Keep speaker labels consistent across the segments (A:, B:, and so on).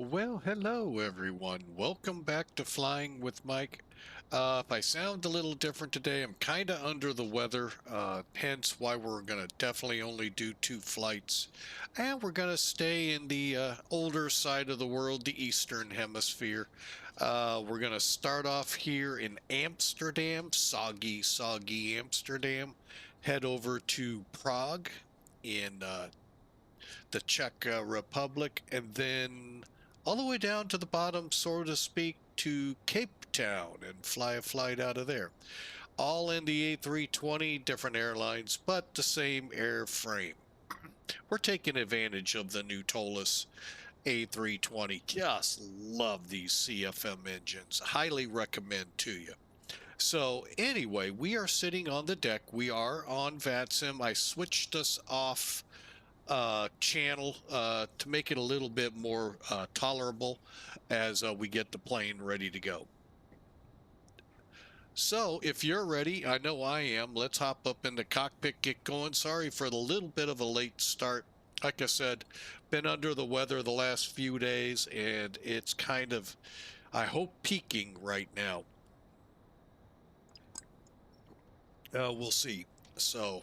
A: Well, hello everyone. Welcome back to Flying with Mike. If I sound a little different today, I'm kind of under the weather, hence why we're going to definitely only do two flights. And we're going to stay in the older side of the world, the Eastern Hemisphere. We're going to start off here in Amsterdam, soggy Amsterdam, head over to Prague in the Czech Republic, and then all the way down to the bottom, so to speak, to Cape Town and fly a flight out of there. All in the A320, different airlines, but the same airframe. We're taking advantage of the new ToLiss A320. Just love these CFM engines. Highly recommend to you. So anyway, we are sitting on the deck. We are on VATSIM. I switched us off channel to make it a little bit more tolerable as we get the plane ready to go. So if you're ready, I know I am, let's hop up in the cockpit, get going. Sorry for the little bit of a late start. Like I said, been under the weather the last few days, and it's kind of, I hope, peaking right now. We'll see. So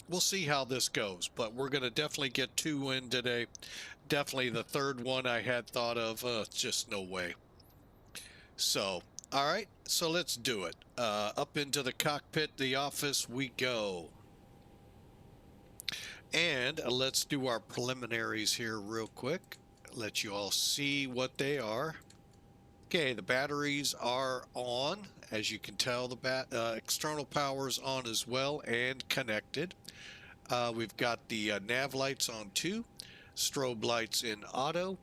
A: we'll see how this goes, but we're going to definitely get two in today. Definitely the third one I had thought of, just no way. So, all right, so let's do it. Up into the cockpit, the office we go. And let's do our preliminaries here real quick. Let you all see what they are. Okay, the batteries are on. As you can tell, the external power is on as well and connected. We've got the nav lights on too, strobe lights in auto.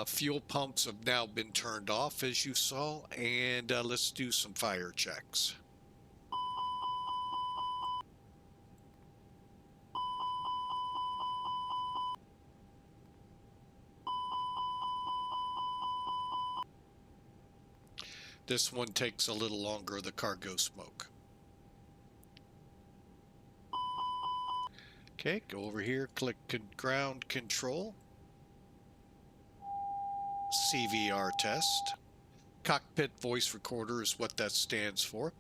A: Fuel pumps have now been turned off, as you saw, and let's do some fire checks. This one takes a little longer, the cargo smoke. Okay, go over here, click ground control. CVR test. Cockpit voice recorder is what that stands for.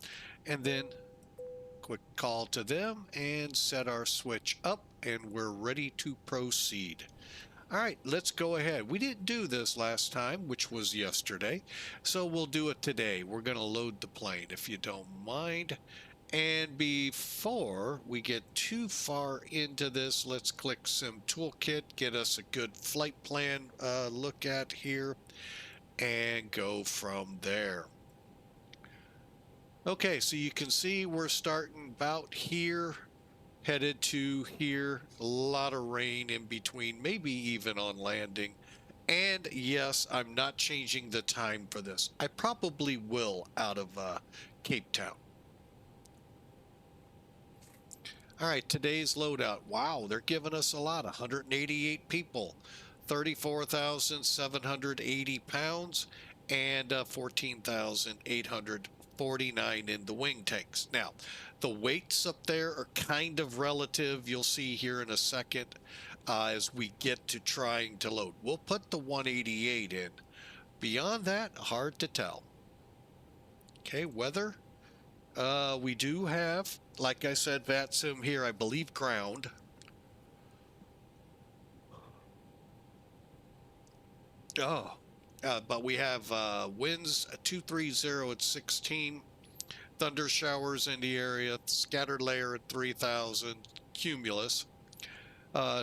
A: And then quick call to them and set our switch up, and we're ready to proceed. All right, let's go ahead. We didn't do this last time, which was yesterday, so we'll do it today. We're going to load the plane, if you don't mind. And before we get too far into this, let's click Sim Toolkit, get us a good flight plan look at here, and go from there. Okay, so you can see we're starting about here, headed to here. A lot of rain in between, maybe even on landing. And yes, I'm not changing the time for this. I probably will out of Cape Town. All right, today's loadout. Wow, they're giving us a lot. 188 people, 34,780 pounds, and 14,849 in the wing tanks. Now, the weights up there are kind of relative. You'll see here in a second as we get to trying to load. We'll put the 188 in. Beyond that, hard to tell. Okay, weather. We do have, like I said, VATSIM here, I believe ground. But we have winds 230 at 16, thunder showers in the area, scattered layer at 3,000, cumulus.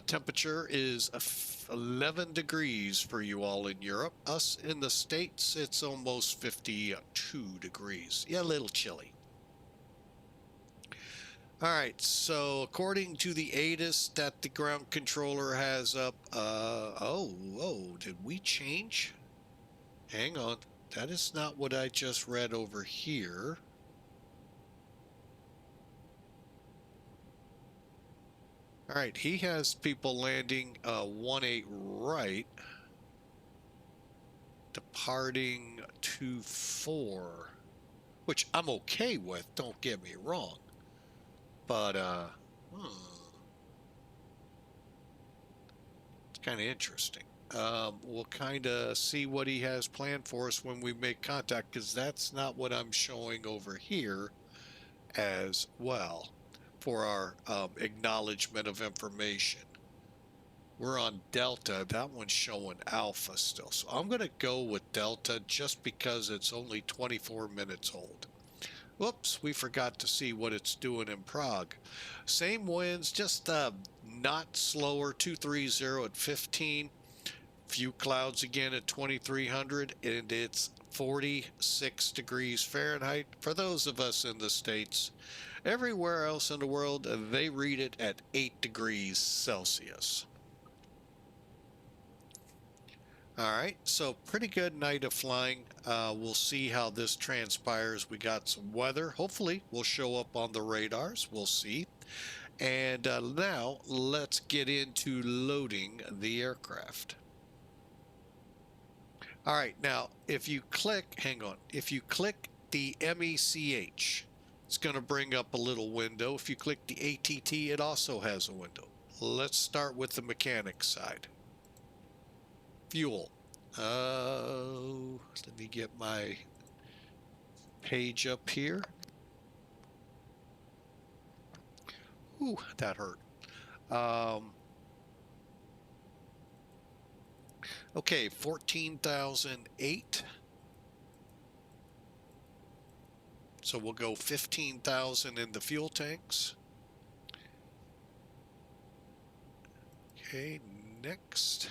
A: Temperature is 11 degrees for you all in Europe. Us in the States, it's almost 52 degrees. Yeah, a little chilly. All right, so according to the ATIS that the ground controller has up, did we change? Hang on, that is not what I just read over here. All right, he has people landing 18 right, departing 24, which I'm okay with, don't get me wrong. But, it's kind of interesting. We'll kind of see what he has planned for us when we make contact, because that's not what I'm showing over here as well for our acknowledgement of information. We're on Delta. That one's showing Alpha still. So I'm going to go with Delta just because it's only 24 minutes old. Whoops, we forgot to see what it's doing in Prague. Same winds, just not slower, 230 at 15. Few clouds again at 2300, and it's 46 degrees Fahrenheit. For those of us in the States, everywhere else in the world, they read it at 8 degrees Celsius. All right, so pretty good night of flying. We'll see how this transpires. We got some weather. Hopefully, will show up on the radars. We'll see. And now let's get into loading the aircraft. All right, now if you click, hang on, if you click the MECH, it's going to bring up a little window. If you click the ATT, it also has a window. Let's start with the mechanics side. Fuel. Let me get my page up here. Ooh, that hurt. Okay, 14,008. So we'll go 15,000 in the fuel tanks. Okay, next.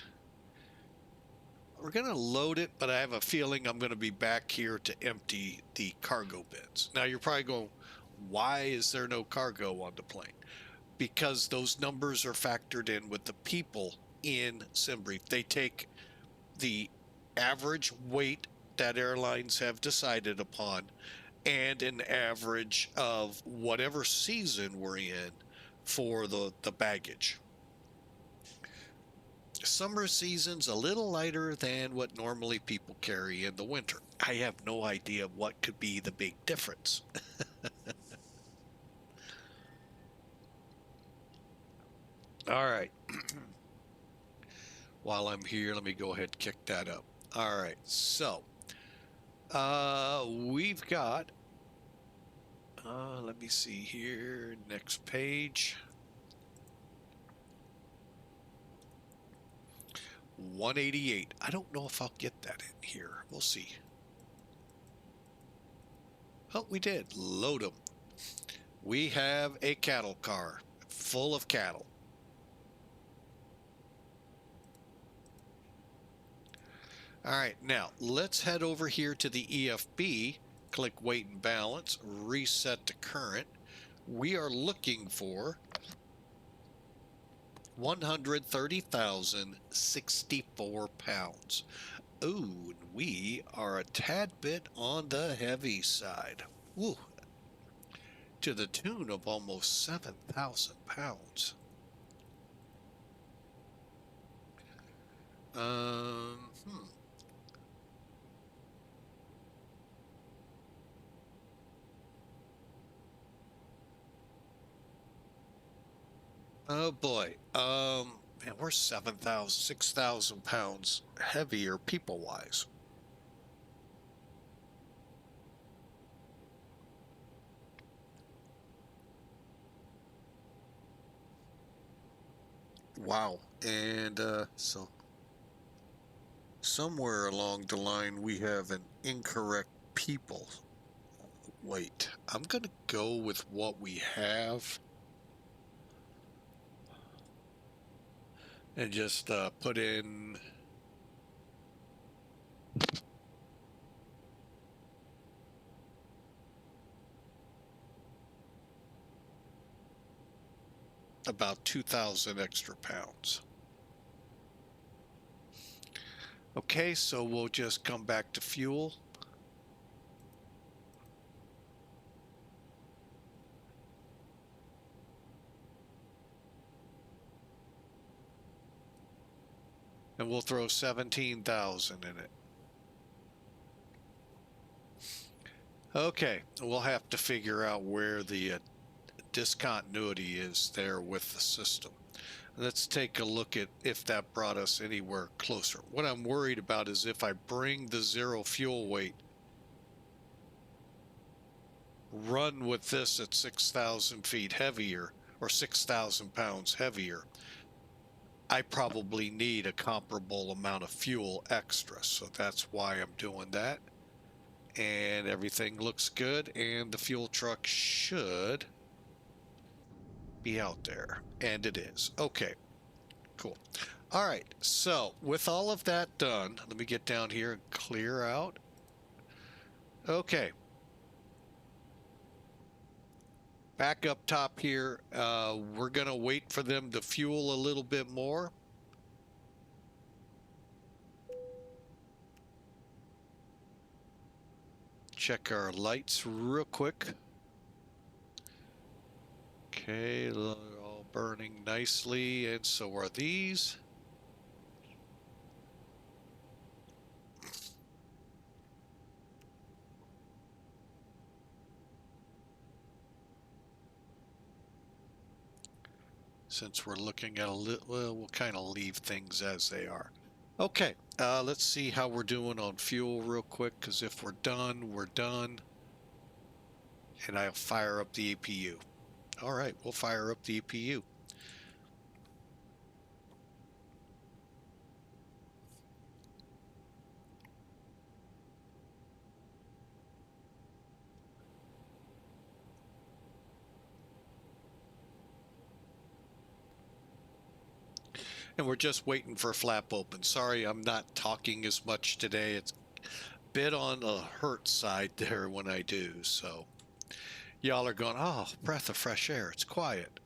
A: We're going to load it, but I have a feeling I'm going to be back here to empty the cargo bins. Now you're probably going, why is there no cargo on the plane? Because those numbers are factored in with the people in SimBrief. They take the average weight that airlines have decided upon and an average of whatever season we're in for the baggage. Summer season's a little lighter than what normally people carry in the winter. I have no idea what could be the big difference. All right. While I'm here, let me go ahead and kick that up. All right. So, we've got, let me see here, next page. 188. I don't know if I'll get that in here. We'll see. Oh, we did. Load them. We have a cattle car full of cattle. All right, now let's head over here to the EFB, click weight and balance, reset to current. We are looking for 130,064 pounds. Ooh, we are a tad bit on the heavy side. Ooh, to the tune of almost 7,000 pounds. Oh boy. Man, we're 7,000, 6,000 pounds heavier people-wise. Wow. And so somewhere along the line we have an incorrect people weight. I'm going to go with what we have and just put in about 2,000 extra pounds. Okay, so we'll just come back to fuel. And we'll throw 17,000 in it. Okay, we'll have to figure out where the discontinuity is there with the system. Let's take a look at if that brought us anywhere closer. What I'm worried about is if I bring the zero fuel weight, run with this at 6,000 feet heavier or 6,000 pounds heavier, I probably need a comparable amount of fuel extra. So that's why I'm doing that. And everything looks good, and the fuel truck should be out there, and it is. Okay, cool. All right, so with all of that done, let me get down here and clear out. Okay, back up top here. We're gonna wait for them to fuel a little bit more. Check our lights real quick. Okay, they're all burning nicely, and so are these. Since we're looking at a little, well, we'll kind of leave things as they are. Okay, let's see how we're doing on fuel real quick, because if we're done, we're done. And I'll fire up the EPU. All right, we'll fire up the EPU. And we're just waiting for flap open. Sorry, I'm not talking as much today. It's a bit on the hurt side there when I do. So y'all are going, oh, breath of fresh air. It's quiet.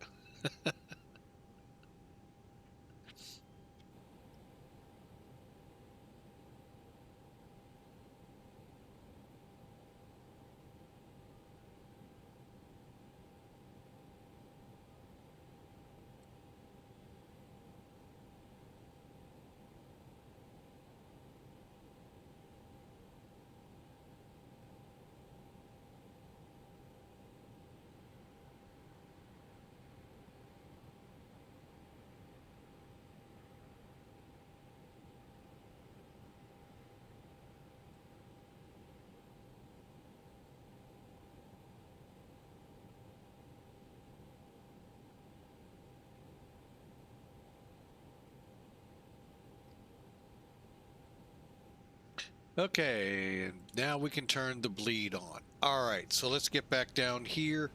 A: Okay, now we can turn the bleed on. All right, so let's get back down here.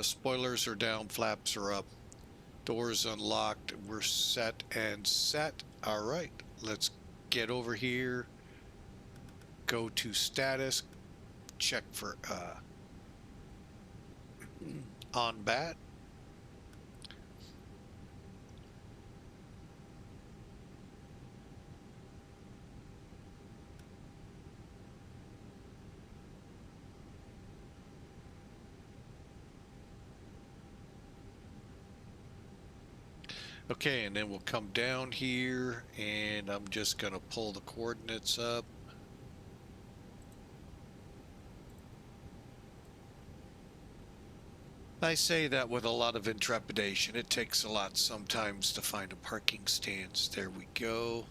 A: Spoilers are down, flaps are up, doors unlocked. We're set and set. All right, let's get over here. Go to status, check for on bat. Okay, and then we'll come down here, and I'm just going to pull the coordinates up. I say that with a lot of intrepidation. It takes a lot sometimes to find a parking stance. There we go.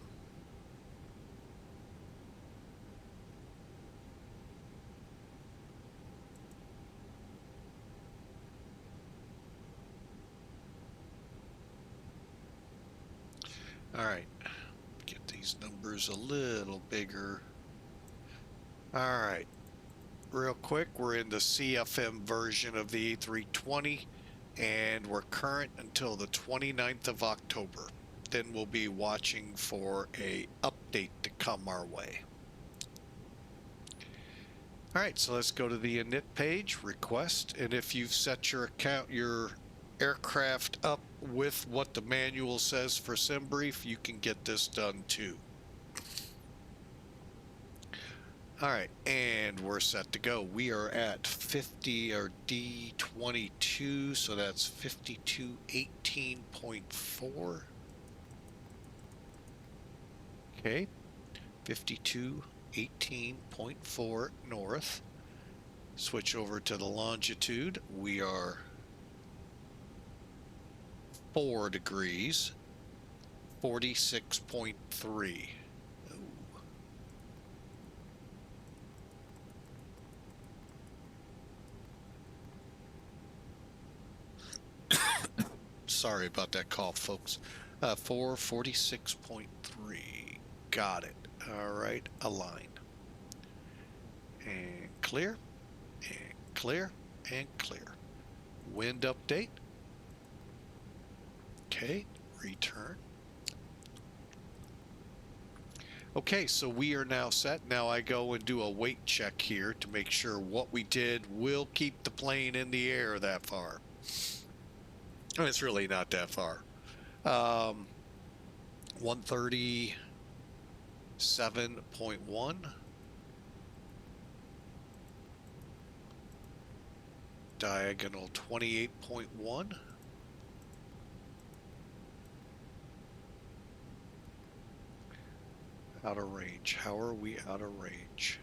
A: All right, get these numbers a little bigger. All right, real quick, we're in the CFM version of the A320, and we're current until the 29th of October. Then we'll be watching for a update to come our way. All right, so let's go to the init page, request, and if you've set your account, your aircraft up with what the manual says for SimBrief, you can get this done too. All right, and we're set to go. We are at 50 or D22, so that's 5218.4. Okay, 5218.4 north. Switch over to the longitude. We are 4 degrees, 46.3. Sorry about that cough, folks. 446.3. Got it. All right, align. And clear, and clear, and clear. Wind update. Okay, return. Okay, so we are now set. Now I go and do a weight check here to make sure what we did will keep the plane in the air that far. And it's really not that far. 137.1. Diagonal 28.1. Out of range. How are we out of range?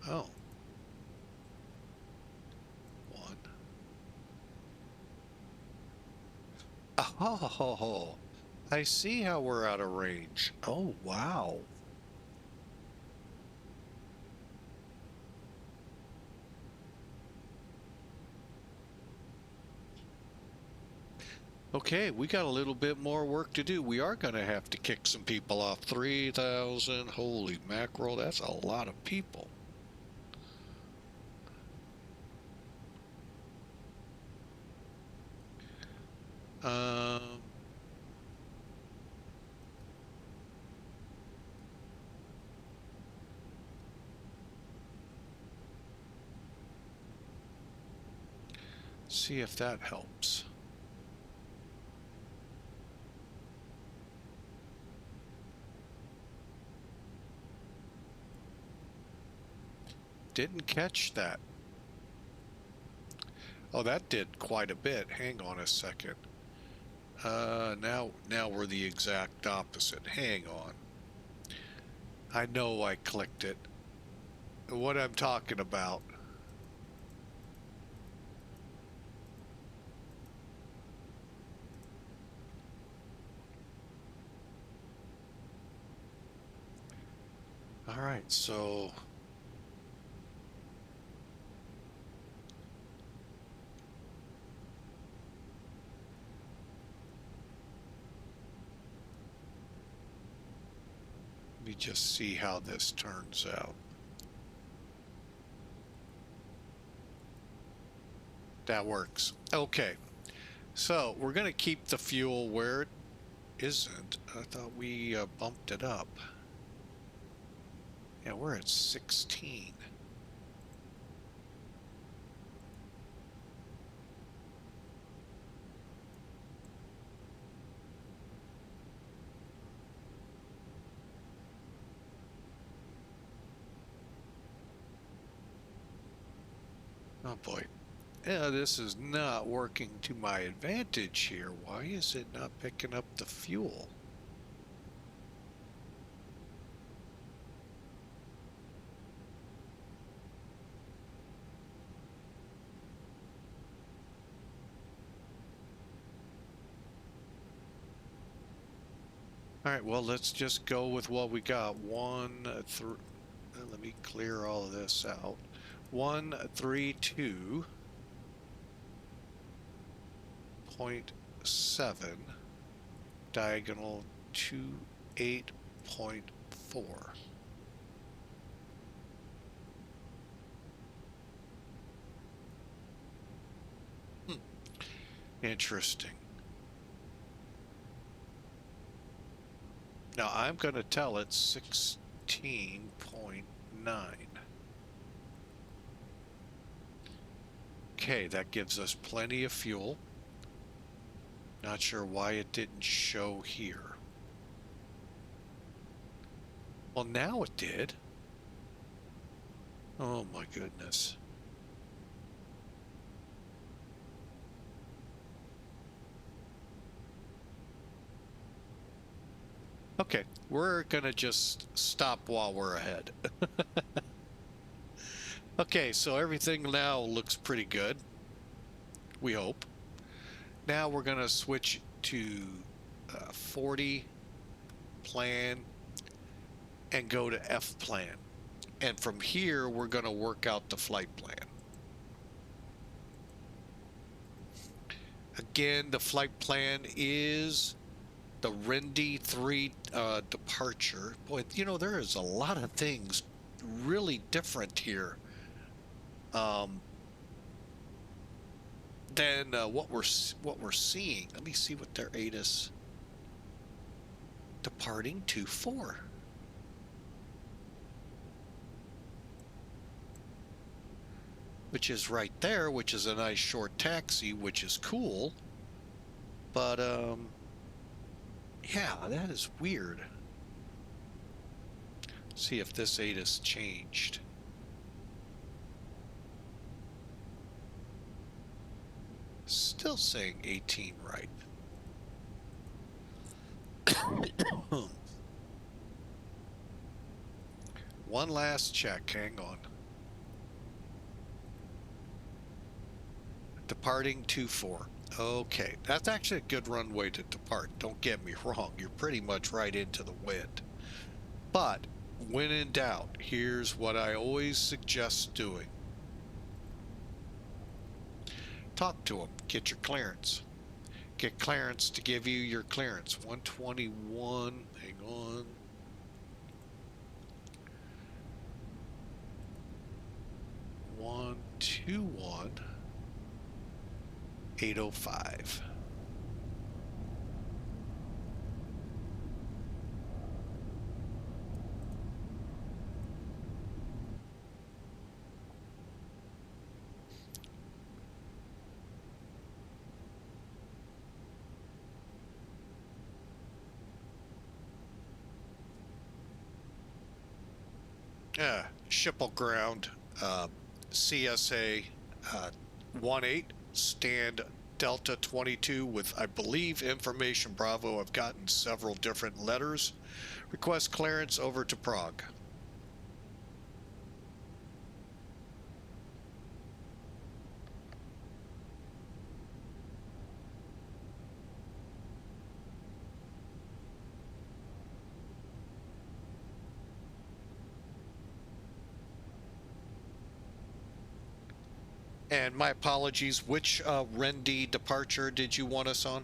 A: Oh. 1. Oh, I see how we're out of range. Oh, wow. Okay, we got a little bit more work to do. We are going to have to kick some people off. 3,000. Holy mackerel, that's a lot of people. See if that helps. Didn't catch that. Oh, that did quite a bit. Hang on a second. Now we're the exact opposite. Hang on. I know I clicked it. What I'm talking about. All right, so let me just see how this turns out. That works. Okay, so we're going to keep the fuel where it isn't. I thought we bumped it up. Yeah, we're at 16. Oh boy. Yeah, this is not working to my advantage here. Why is it not picking up the fuel? All right, well, let's just go with what we got. Let me clear all of this out. 132.7 diagonal 28.4. Interesting. Now I'm going to tell it 16.9. Okay, that gives us plenty of fuel. Not sure why it didn't show here. Well, now it did. Oh my goodness. Okay, we're gonna just stop while we're ahead. Okay, so everything now looks pretty good. we hope. Now we're going to switch to 40 plan and go to F plan. And from here, we're going to work out the flight plan. Again, the flight plan is the Rendy 3 departure. Boy, you know, there is a lot of things really different here than what we're seeing. Let me see what their ATIS departing 2-4. Which is right there, which is a nice short taxi, which is cool. But, yeah, that is weird. See if this ATIS changed. Still saying 18 right. One last check, hang on. Departing 2-4. Okay, that's actually a good runway to depart. Don't get me wrong, you're pretty much right into the wind. But when in doubt, here's what I always suggest doing. Talk to them, get your clearance. Get clearance to give you your clearance. 121, hang on. One, 2, 1. 805. Shipple ground, CSA 18, stand Delta 22 with, I believe, information Bravo. I've gotten several different letters. Request clearance over to Prague. And my apologies, which Rendy departure did you want us on?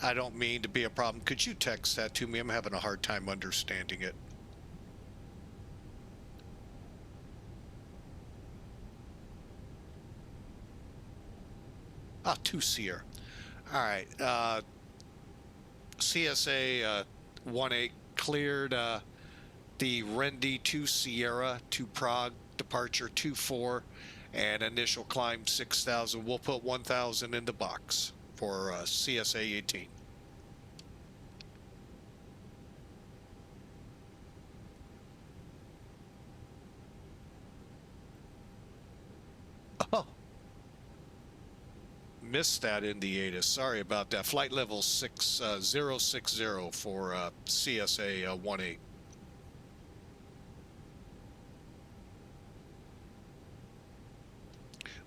A: I don't mean to be a problem. Could you text that to me? I'm having a hard time understanding it. Ah, 2 Sierra. All right. CSA 18 cleared the Rendy 2 Sierra to Prague, departure 24, and initial climb 6,000. We'll put 1,000 in the box for CSA 18. Oh, missed that in the ATIS. Sorry about that. Flight level 6060 for CSA 18.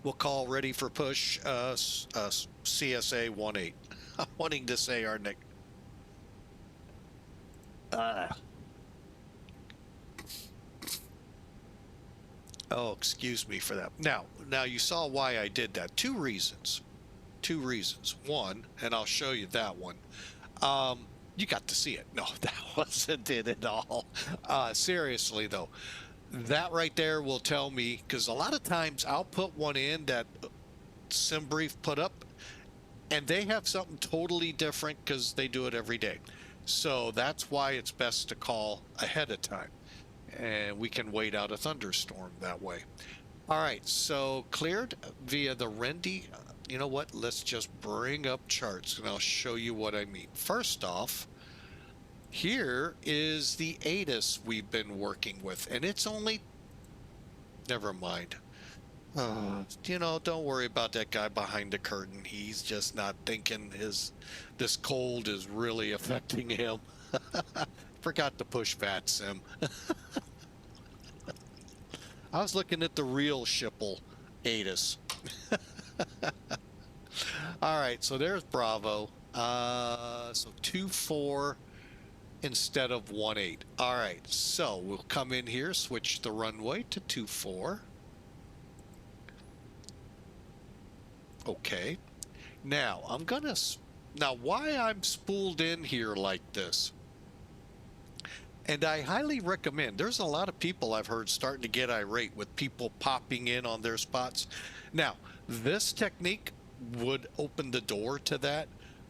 A: We'll call ready for push CSA 18. I'm wanting to say our next. Oh, excuse me for that. Now you saw why I did that. Two reasons. One, and I'll show you that one. You got to see it. No, that wasn't it at all. Seriously though, that right there will tell me, because a lot of times I'll put one in that SimBrief put up, and they have something totally different because they do it every day. So that's why it's best to call ahead of time, and we can wait out a thunderstorm that way. All right, so cleared via the Rendy. You know what? Let's just bring up charts and I'll show you what I mean. First off, here is the ATIS we've been working with, and it's only, never mind. You know, don't worry about that guy behind the curtain. He's just not thinking this cold is really affecting him. Forgot to push VATSIM. I was looking at the real Schipple ATIS. All right, so there's Bravo. So 2-4 instead of 1-8. All right, so we'll come in here, switch the runway to 2-4. Okay. Now, now why I'm spooled in here like this, and I highly recommend, there's a lot of people I've heard starting to get irate with people popping in on their spots. Now, this technique would open the door to that,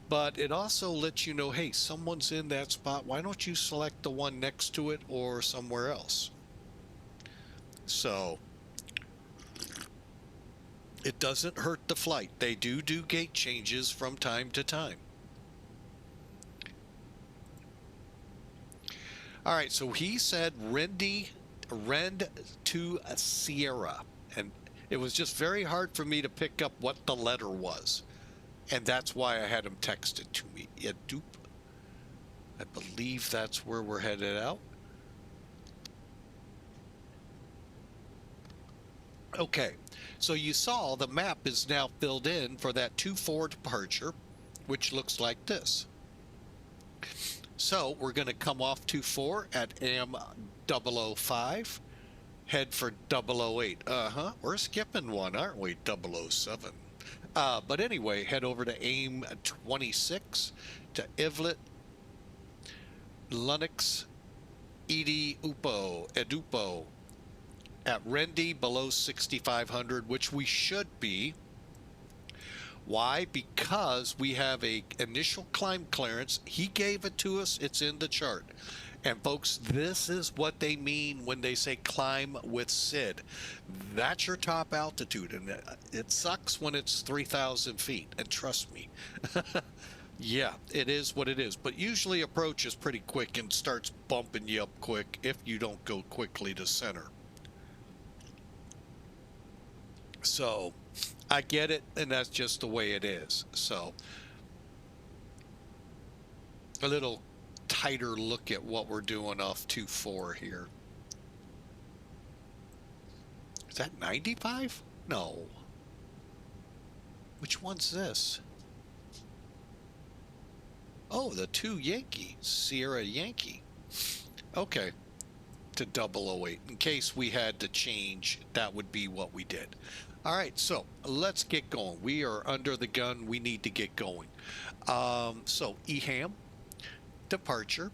A: but it also lets you know, hey, someone's in that spot. Why don't you select the one next to it or somewhere else? So it doesn't hurt the flight. They do gate changes from time to time. All right, so he said Rend to Sierra, and it was just very hard for me to pick up what the letter was, and that's why I had him text it to me. Yeah, dupe. I believe that's where we're headed out. Okay, so you saw the map is now filled in for that 2-4 departure, which looks like this. So we're going to come off 2-4 at AM 005, head for 008. We're skipping one, aren't we? 007. But anyway, head over to AIM 26 to Ivlet, Lunix, Edupo at Rendy below 6,500, which we should be. Why? Because we have a initial climb clearance. He gave it to us. It's in the chart. And folks, this is what they mean when they say climb with SID. That's your top altitude. And it sucks when it's 3,000 feet. And trust me. Yeah, it is what it is. But usually approach is pretty quick and starts bumping you up quick if you don't go quickly to center. So I get it, and that's just the way it is. So a little tighter look at what we're doing off 2-4 here. Is that 95? No. Which one's this? Oh, the 2 Yankee, Sierra Yankee. Okay, to 008. In case we had to change, that would be what we did. All right, so let's get going. We are under the gun. We need to get going. So EHAM, departure,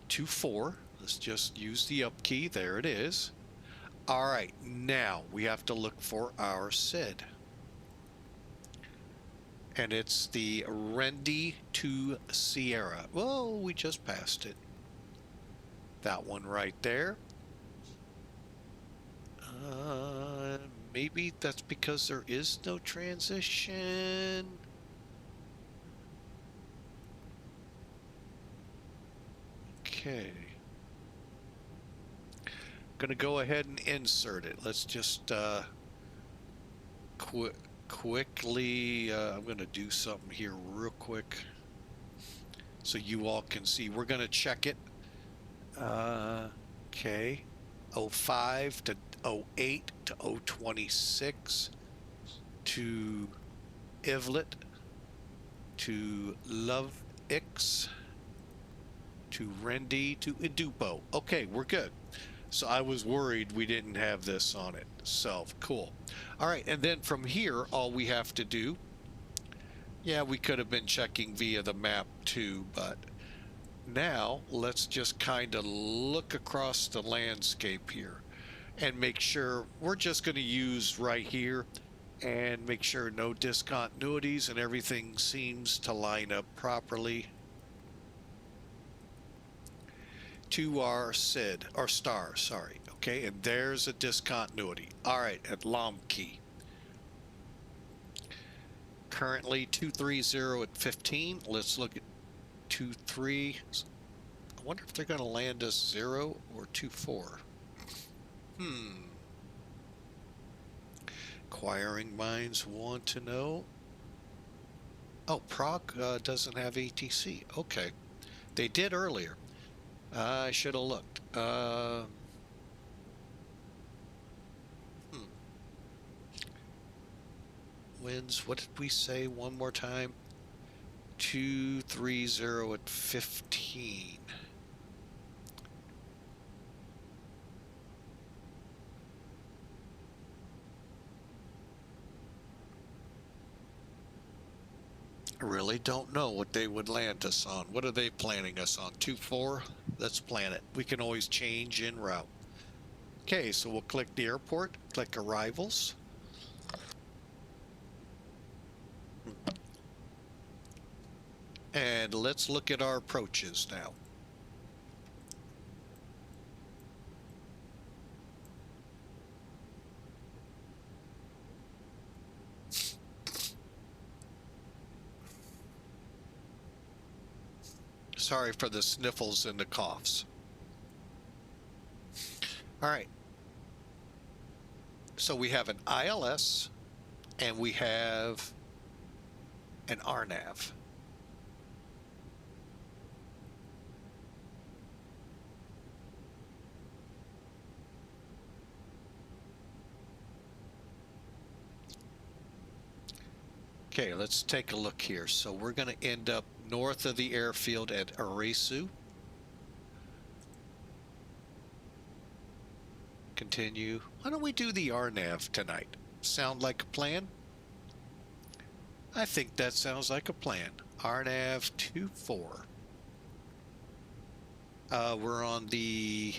A: 2-4. Let's just use the up key. There it is. All right, now we have to look for our SID. And it's the Rendy to Sierra. Well, we just passed it. That one right there. Maybe that's because there is no transition. Okay. Gonna go ahead and insert it. Let's just quickly, I'm gonna do something here real quick so you all can see. We're gonna check it. Okay. 05 to 08 to 026 to Ivlet to Lovix to Rendy to Edupo. Okay, we're good. So I was worried we didn't have this on it. So cool. All right, and then from here, all we have to do, yeah, we could have been checking via the map too, but now let's just kind of look across the landscape here and make sure we're just going to use right here and make sure no discontinuities and everything seems to line up properly to our SID, or star, sorry. Okay, and there's a discontinuity. All right, at Lomkey. Currently 230 at 15. Let's look at 23. I wonder if they're going to land us 0 or 24. Inquiring minds want to know. Oh, Prague doesn't have ATC. Okay. They did earlier. I should have looked. Winds, what did we say one more time? 230 at 15. I really don't know what they would land us on. What are they planning us on? 2-4? Let's plan it. We can always change en route. Okay, so we'll click the airport, click arrivals. And let's look at our approaches now. Sorry for the sniffles and the coughs. All right. So we have an ILS and we have an RNAV. Okay, let's take a look here. So we're going to end up north of the airfield at Aresu. Continue. Why don't we do the RNAV tonight? Sound like a plan? I think that sounds like a plan. RNAV 24. We're on the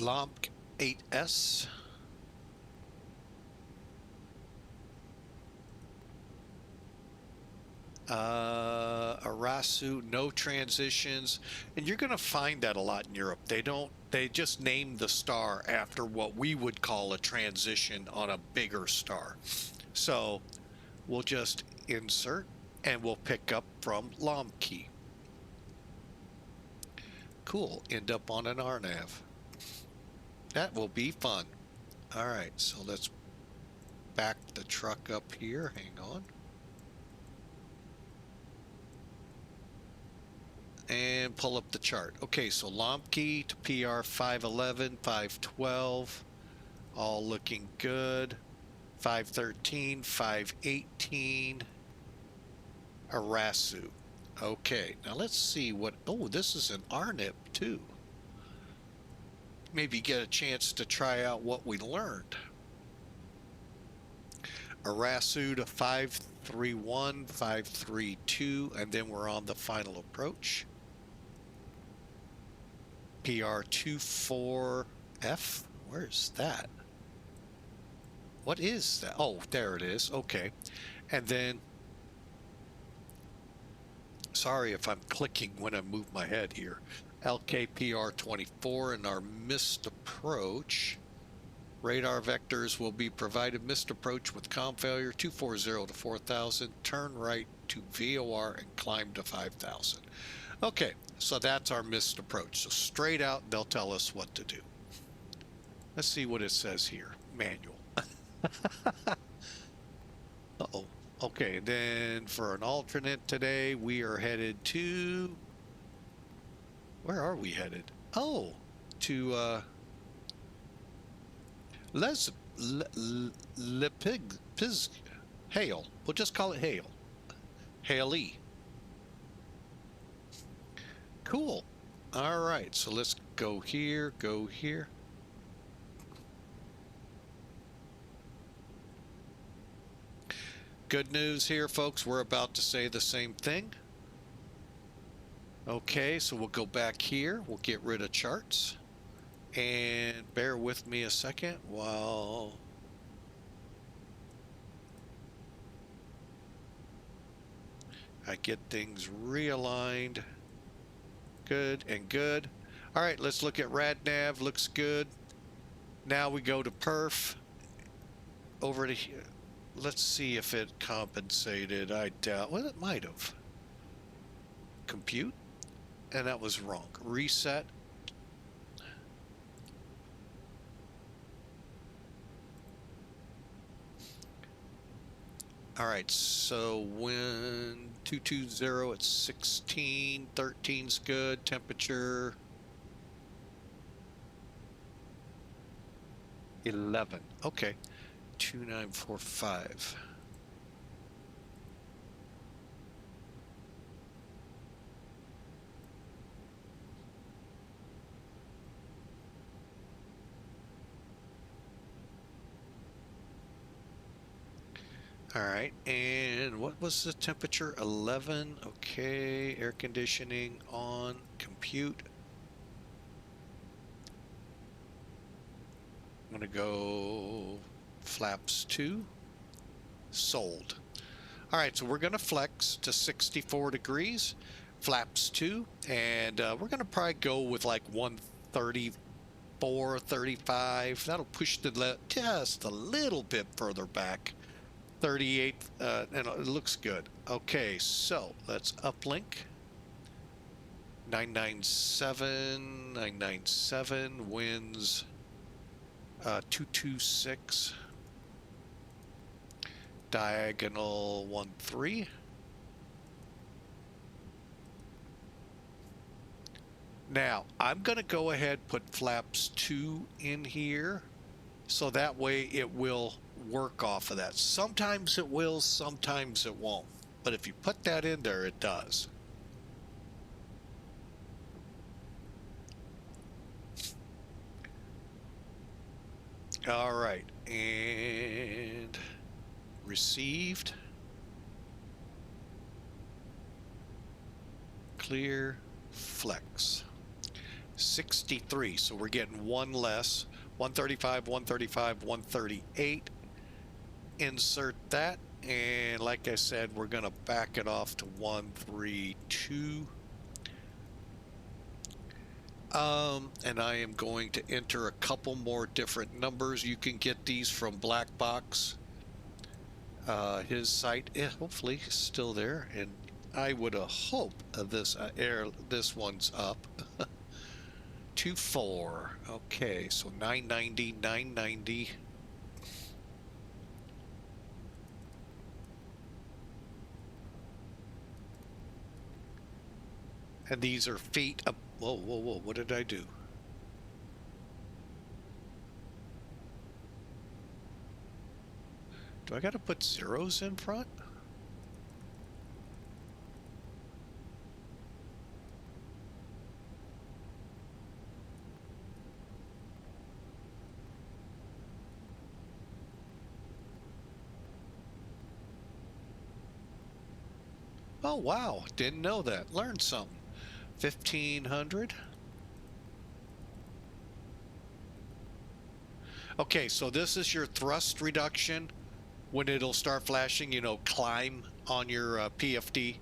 A: LOMP 8S. Arasu, no transitions. And you're going to find that a lot in Europe. They just name the star after what we would call a transition on a bigger star. So we'll just insert and we'll pick up from LOM key. Cool, end up on an RNAV. That will be fun. All right, so let's back the truck up here. Hang on. And pull up the chart. Okay, so Lomke to PR 511, 512, all looking good. 513, 518, Arasu. Okay, now let's see what, oh, this is an RNIP too. Maybe get a chance to try out what we learned. Arasu to 531, 532, and then we're on the final approach. PR24F, where's that? What is that? Oh, there it is. Okay. And then, sorry if I'm clicking when I move my head here. LKPR 24 and our missed approach. Radar vectors will be provided. Missed approach with comm failure 240 to 4000. Turn right to VOR and climb to 5000. Okay, so that's our missed approach. So straight out, they'll tell us what to do. Let's see what it says here. Manual. Uh-oh. Okay, then for an alternate today, we are headed to... Where are we headed? Oh, to Pig Hale. We'll just call it Hale. Haley. Cool. All right, so let's go here, go here. Good news here, folks. We're about to say the same thing. Okay, so we'll go back here. We'll get rid of charts. And bear with me a second while I get things realigned. Good and good. All right, let's look at RadNav. Looks good. Now we go to perf. Over to here. Let's see if it compensated. I doubt. Well, it might have. Compute. And that was wrong. Reset. All right, so wind 220 at 16, 13's good. Temperature 11. Okay, 2945. All right, and what was the temperature? 11. Okay, air conditioning on, compute. I'm gonna go flaps 2, sold. All right, so we're gonna flex to 64 degrees, flaps 2, and we're gonna probably go with like 134, 35. That'll push the just a little bit further back. 38, and it looks good. Okay, so let's uplink. 997, 997, winds 226, diagonal 13. Now, I'm going to go ahead put flaps 2 in here, so that way it will work off of that. Sometimes it will, sometimes it won't. But if you put that in there, it does. All right, and received. Clear, flex. 63, so we're getting one less. 135, 135, 138. Insert that, and like I said, we're going to back it off to 132. And I am going to enter a couple more different numbers. You can get these from Blackbox. His site, hopefully, is still there, and I would hope this this one's up. 24. Okay, so 990, 990. And these are feet up. Whoa, whoa, whoa, what did I do? Do I got to put zeros in front? Oh, wow, didn't know that. Learned something. 1500. Okay, so this is your thrust reduction when it'll start flashing, you know, climb on your PFD,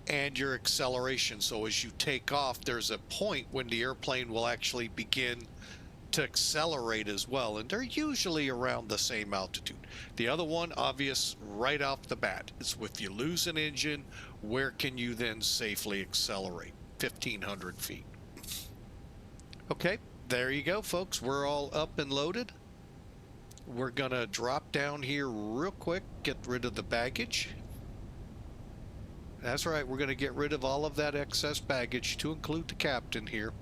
A: and your acceleration. So as you take off, there's a point when the airplane will actually begin to accelerate as well, and they're usually around the same altitude. The other one, obvious right off the bat, is if you lose an engine, where can you then safely accelerate? 1500 feet. Okay, there you go, folks. We're all up and loaded. We're gonna drop down here real quick, get rid of the baggage. That's right, we're gonna get rid of all of that excess baggage to include the captain here.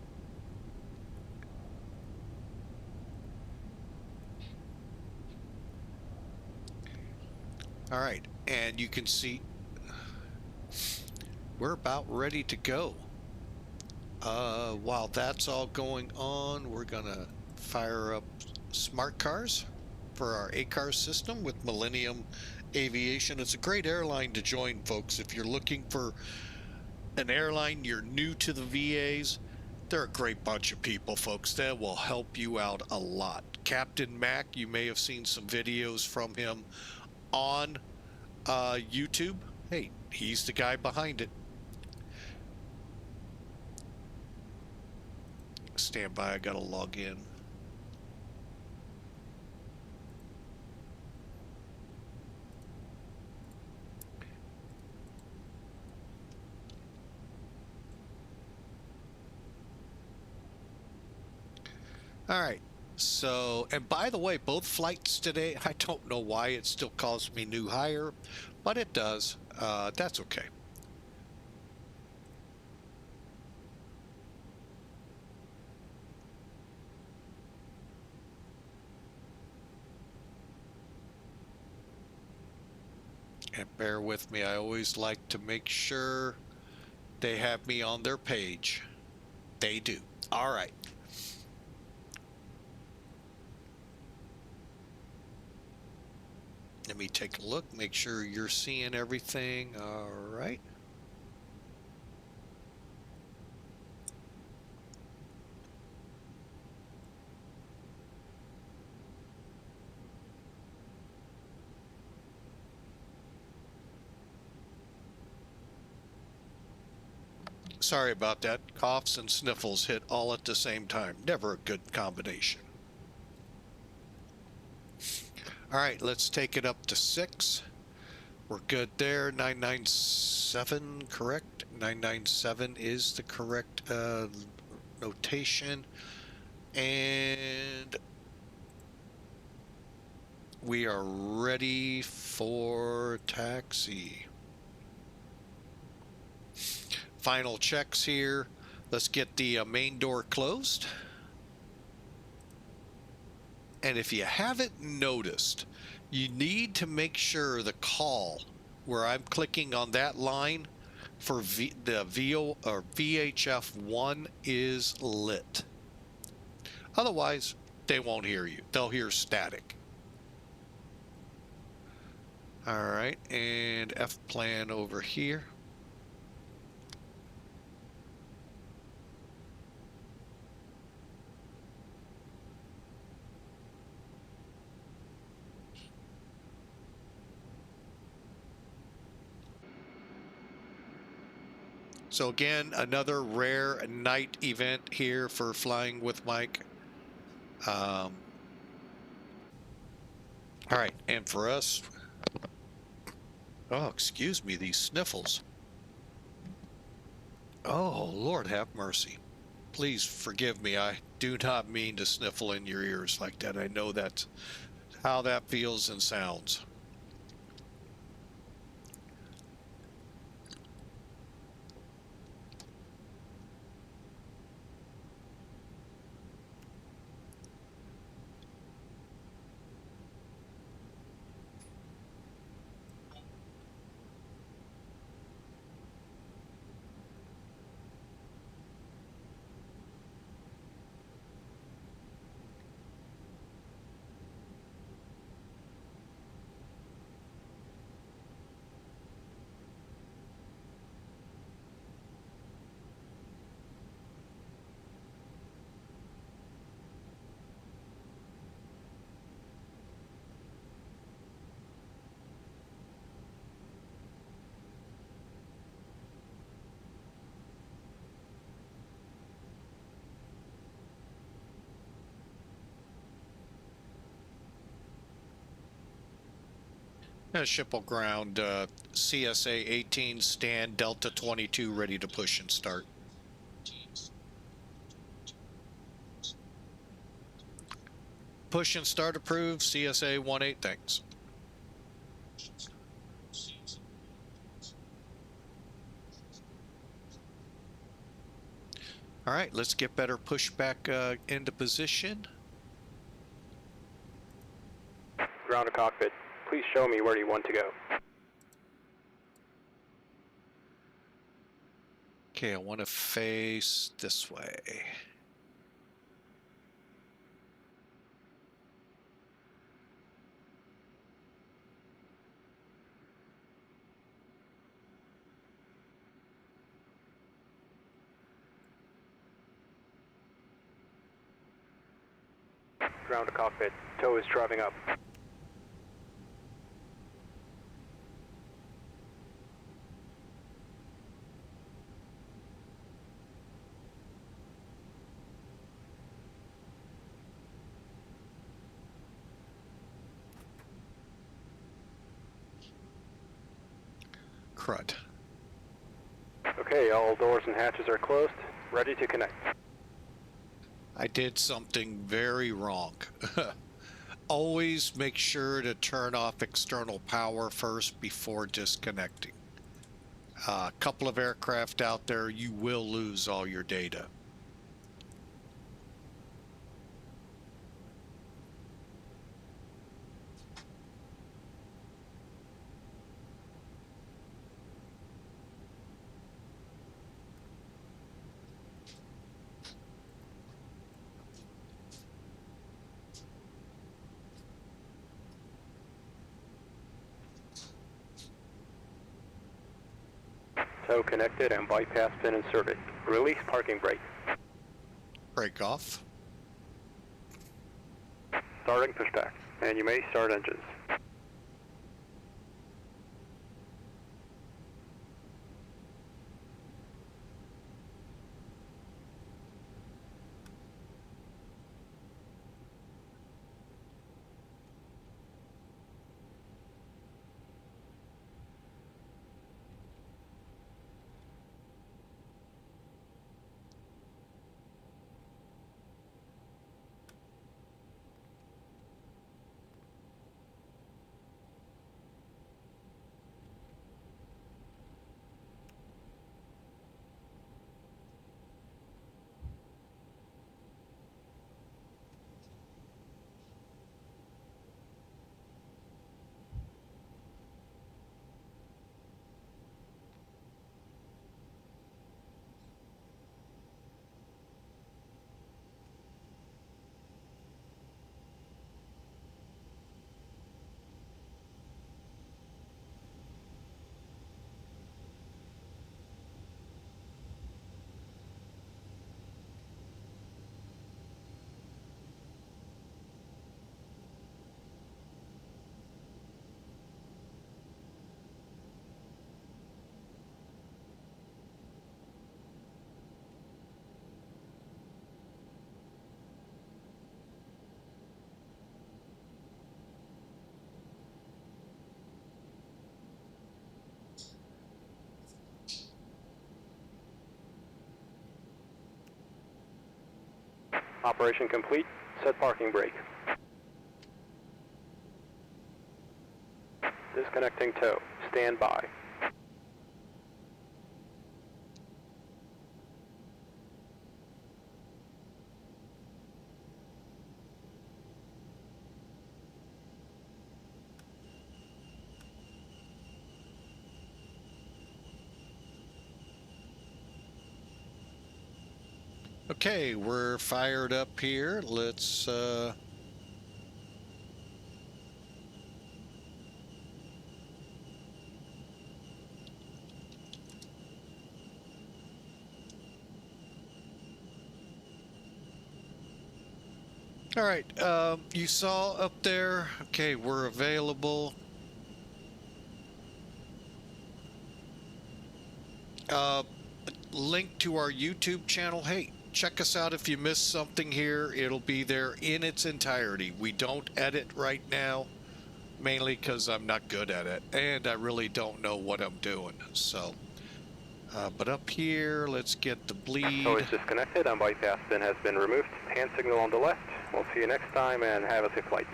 A: All right, and you can see we're about ready to go. While that's all going on, we're gonna fire up smart cars for our A-car system with Millennium Aviation. It's a great airline to join, folks. If you're looking for an airline, you're new to the VAs, they're a great bunch of people, folks. That will help you out a lot. Captain Mac, you may have seen some videos from him on YouTube. Hey, he's the guy behind it. Stand by, I gotta log in. All right, so, and by the way, both flights today, I don't know why it still calls me new hire, but it does. That's okay. And bear with me, I always like to make sure they have me on their page. They do. All right. Let me take a look, make sure you're seeing everything. All right. Sorry about that. Coughs and sniffles hit all at the same time. Never a good combination. All right, let's take it up to 6. We're good there. 997, correct? 997 is the correct notation. And we are ready for taxi. Final checks here. Let's get the main door closed. And if you haven't noticed, you need to make sure the call where I'm clicking on that line for the VO or VHF1 is lit. Otherwise, they won't hear you. They'll hear static. All right, and F plan over here. So again, another rare night event here for Flying with Mike. All right, and for us, oh, excuse me, these sniffles. Oh, Lord have mercy. Please forgive me. I do not mean to sniffle in your ears like that. I know that's how that feels and sounds. Ship will ground CSA 18 stand Delta 22 ready to push and start. Push and start approved. CSA 18, thanks. All right, let's get better push back into position.
B: Ground to cockpit. Please show me where you want to go.
A: Okay, I want to face this way.
B: Ground to cockpit. Tow is driving up.
A: Crud.
B: Okay, all doors and hatches are closed. Ready to connect.
A: I did something very wrong. always make sure to turn off external power first before disconnecting. A couple of aircraft out there, you will lose all your data.
B: Tow connected and bypass pin inserted. Release parking brake.
A: Break off.
B: Starting pushback. And you may start engines. Operation complete. Set parking brake. Disconnecting tow. Stand by.
A: Okay, we're fired up here. Let's all right, you saw up there. Okay, we're available. Link to our YouTube channel. Hey, check us out if you missed something here. It'll be there in its entirety. We don't edit right now, mainly because I'm not good at it, and I really don't know what I'm doing. So, but up here, let's get the bleed.
B: Tow is disconnected and bypass pin has been removed. Hand signal on the left. We'll see you next time and have a safe flight.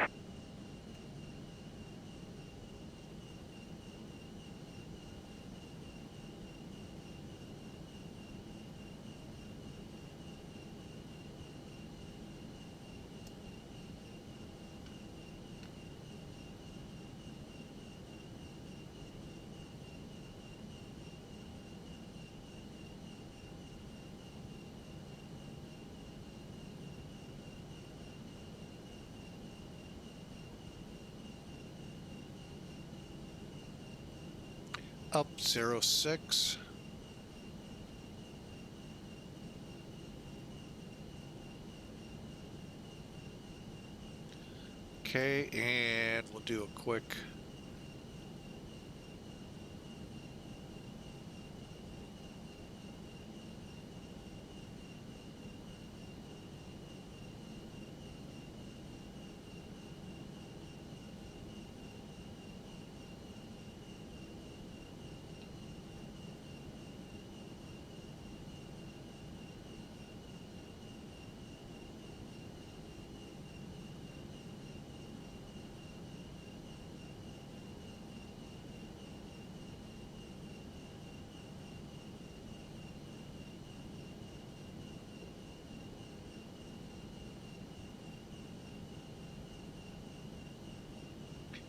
A: Up 06. Okay, and we'll do a quick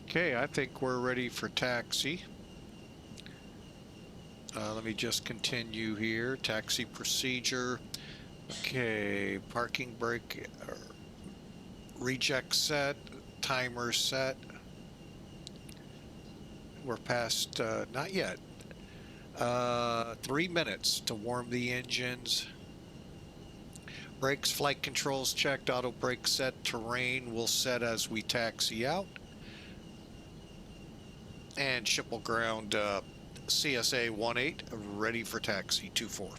A: Okay, I think we're ready for taxi. Let me just continue here. Taxi procedure. Okay, parking brake, reject set, timer set. We're past, not yet. 3 minutes to warm the engines. Brakes, flight controls checked, auto brake set, terrain will set as we taxi out. And ship will ground CSA 18, ready for taxi 24.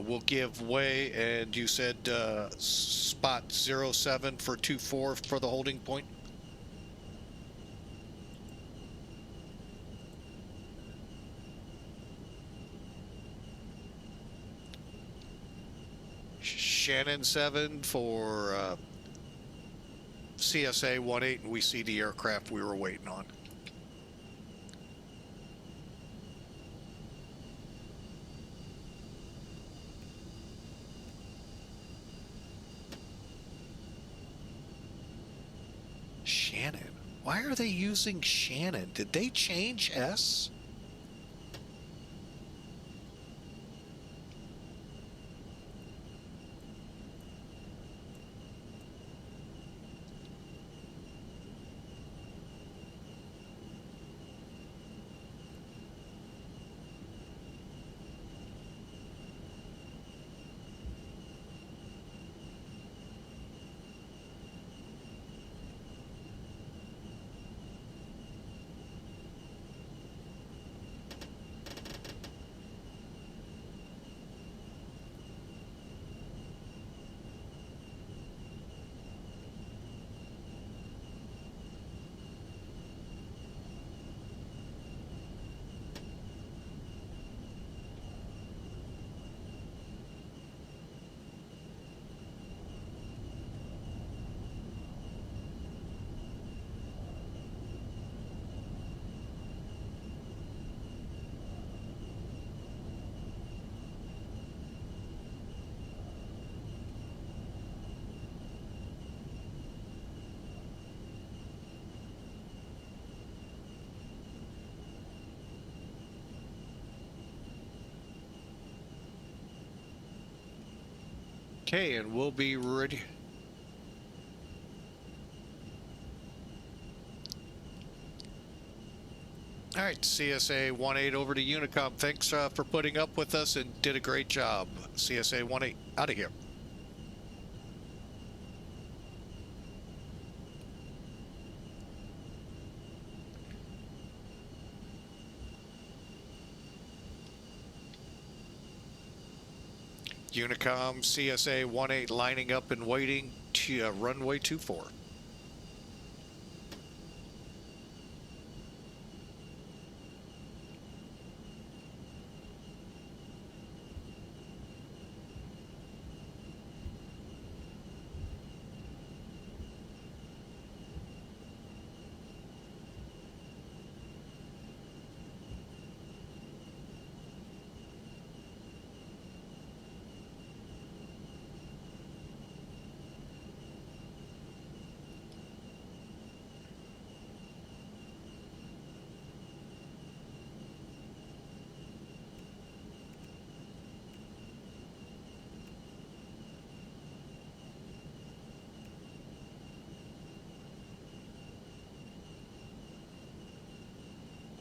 A: We'll give way, and you said spot 07 for 24 for the holding point? Shannon 7 for CSA 18, and we see the aircraft we were waiting on. Shannon? Why are they using Shannon? Did they change S? Okay, and we'll be ready. All right, CSA 18 over to Unicom. Thanks for putting up with us and did a great job. CSA 18 out of here. Unicom, CSA 18 lining up and waiting to runway 24.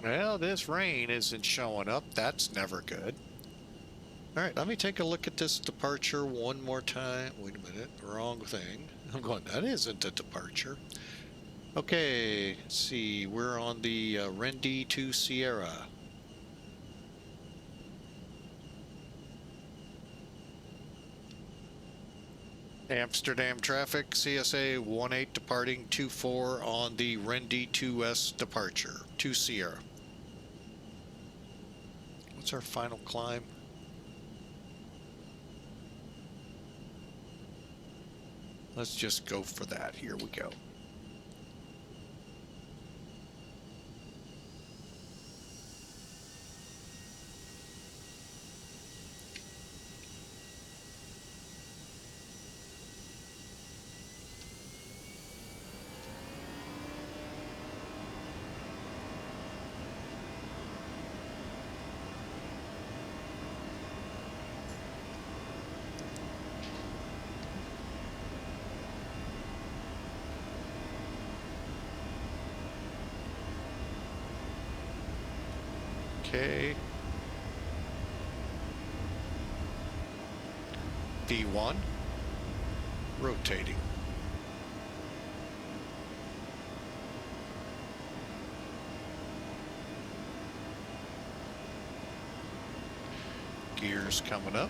A: Well, this rain isn't showing up. That's never good. All right, let me take a look at this departure one more time. Wait a minute, wrong thing. I'm going, that isn't a departure. Okay, let's see, we're on the Rendy to Sierra. Amsterdam traffic, CSA 18 departing 24 on the Rendy 2S departure to Sierra. What's our final climb? Let's just go for that. Here we go. Okay. D1. Rotating. Gears coming up.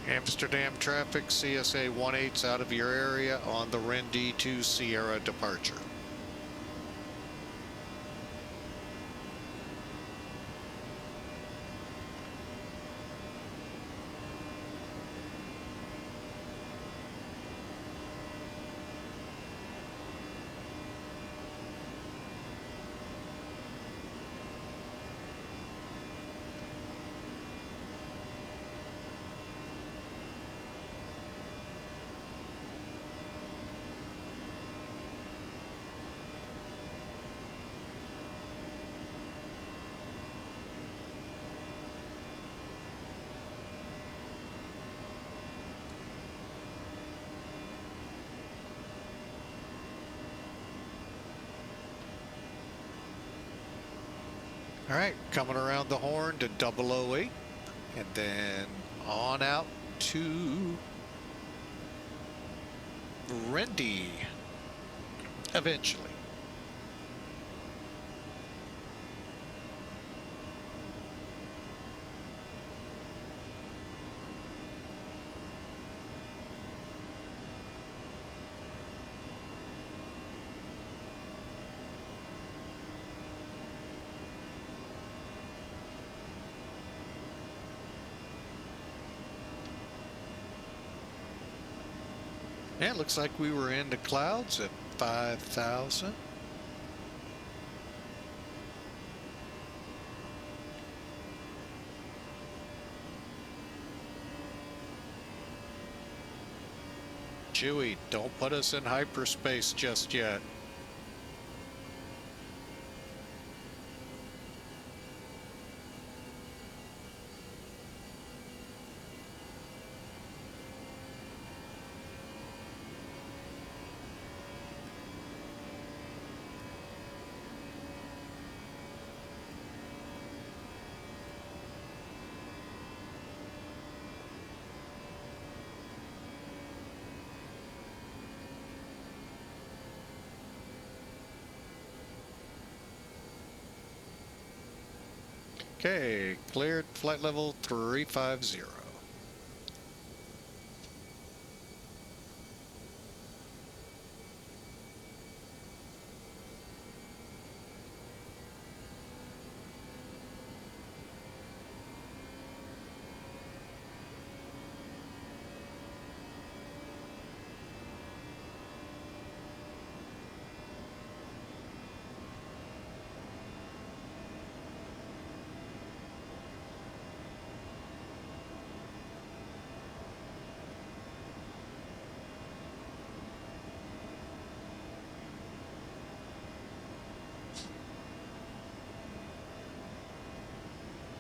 A: Amsterdam traffic, CSA 18's out of your area on the Rendy to Sierra departure. All right, coming around the horn to 008, and then on out to Rendy, eventually. Yeah, it looks like we were in the clouds at 5,000. Chewie, don't put us in hyperspace just yet. Okay, cleared flight level 350.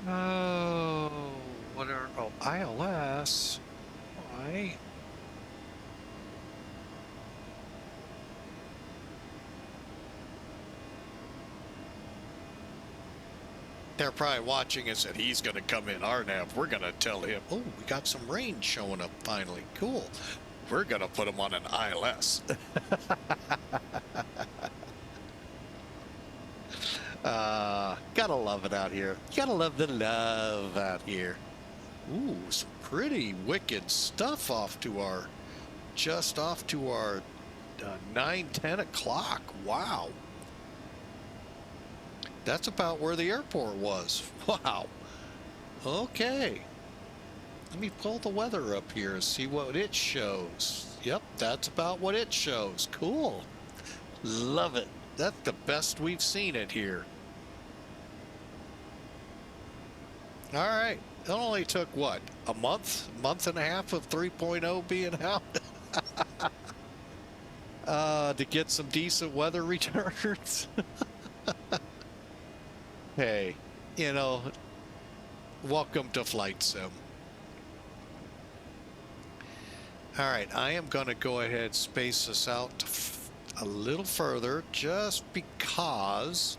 A: Oh, what are, oh, ILS. Why? They're probably watching us and he's going to come in our nav. We're going to tell him, oh, we got some rain showing up finally. Cool. We're going to put him on an ILS. Gotta love it out here. Gotta love the love out here. Ooh, some pretty wicked stuff off to our, just off to our 9-10 o'clock. Wow. That's about where the airport was. Wow. Okay. Let me pull the weather up here and see what it shows. Yep, that's about what it shows. Cool. Love it. That's the best we've seen it here. All right. It only took, what, a month and a half of 3.0 being out to get some decent weather returns. Hey, you know, welcome to Flight Sim. All right, I am going to go ahead and space this out a little further just because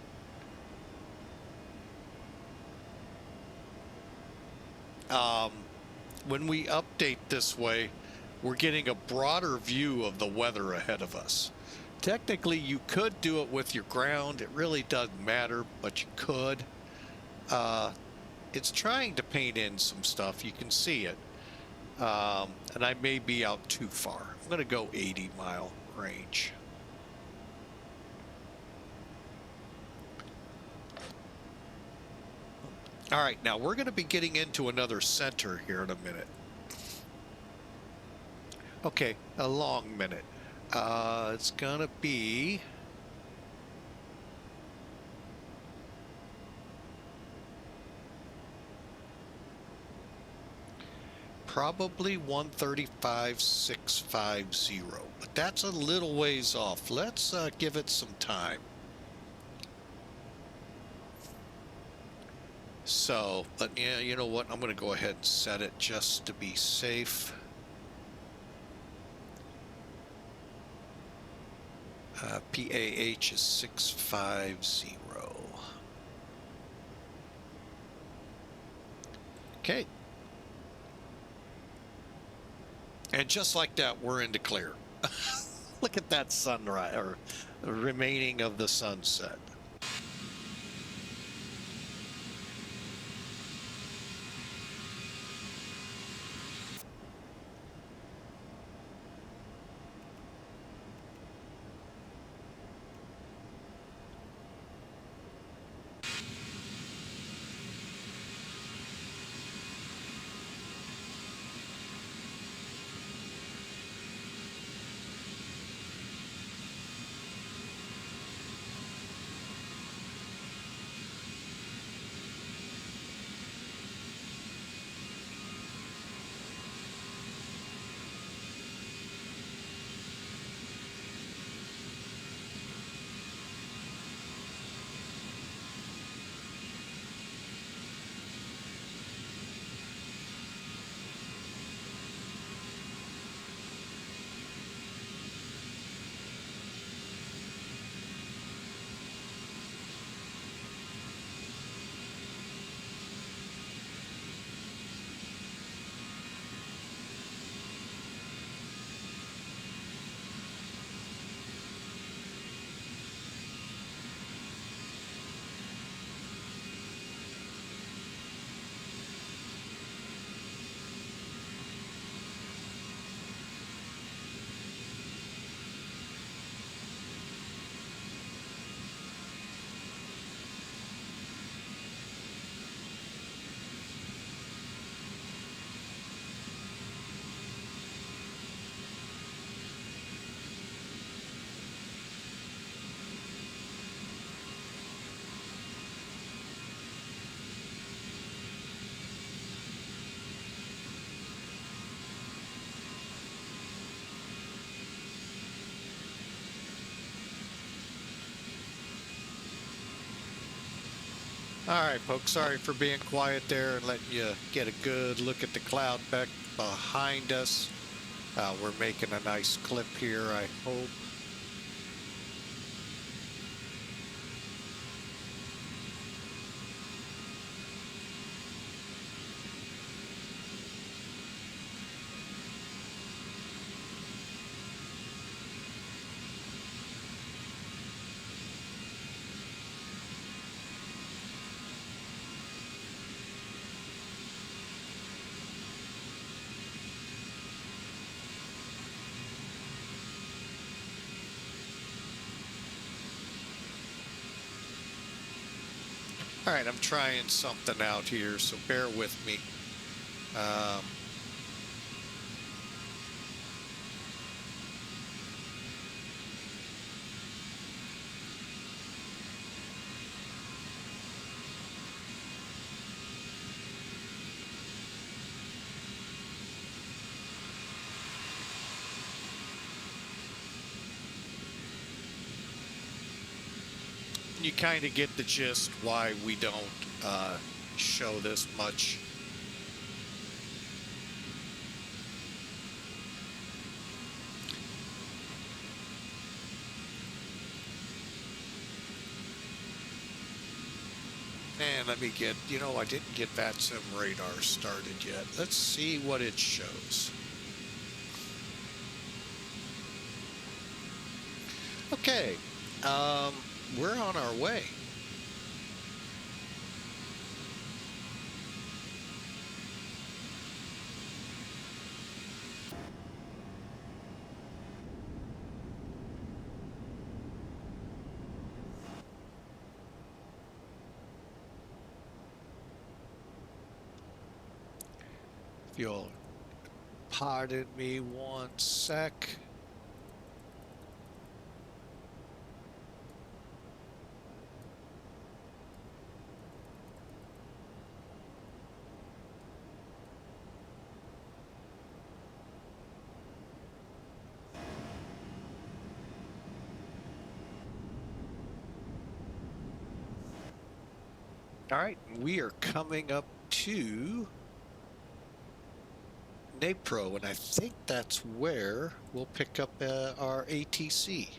A: when we update this way, we're getting a broader view of the weather ahead of us. Technically, you could do it with your ground. It really doesn't matter, but you could. It's trying to paint in some stuff. You can see it. And I may be out too far. I'm going to go 80-mile range. All right, now we're going to be getting into another center here in a minute. Okay, a long minute. It's going to be probably 135.650, but that's a little ways off. Let's give it some time. So, but yeah, you know what? I'm going to go ahead and set it just to be safe. PAH is 650. Okay. And just like that, we're into clear. Look at that sunrise, or remaining of the sunset. All right, folks, sorry for being quiet there and letting you get a good look at the cloud back behind us. We're making a nice clip here, I hope. All right, I'm trying something out here, so bear with me. you kind of get the gist why we don't show this much. And let me get, you know, I didn't get VATSIM radar started yet. Let's see what it shows. Okay, we're on our way. If you'll pardon me 1 sec. All right, we are coming up to Napro, and I think that's where we'll pick up our ATC.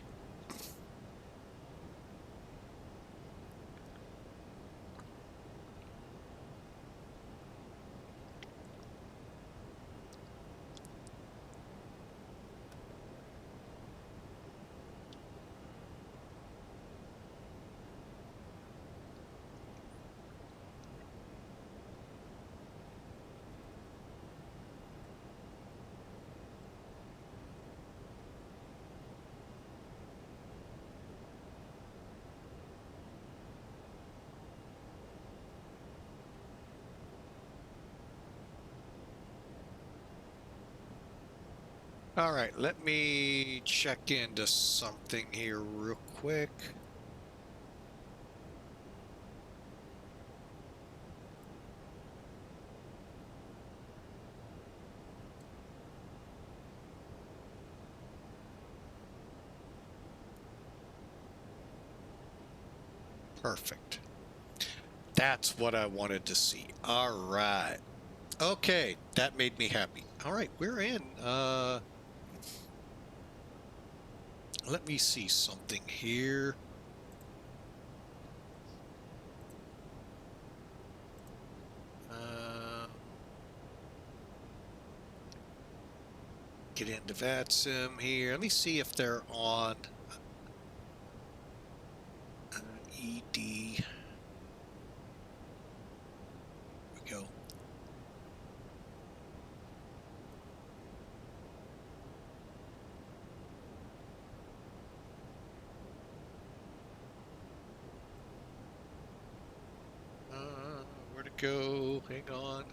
A: All right, let me check into something here real quick. Perfect. That's what I wanted to see. All right. Okay, that made me happy. All right, we're in. Let me see something here. Get into VATSIM here. Let me see if they're on ED. Here we go. Where to go? Hang on.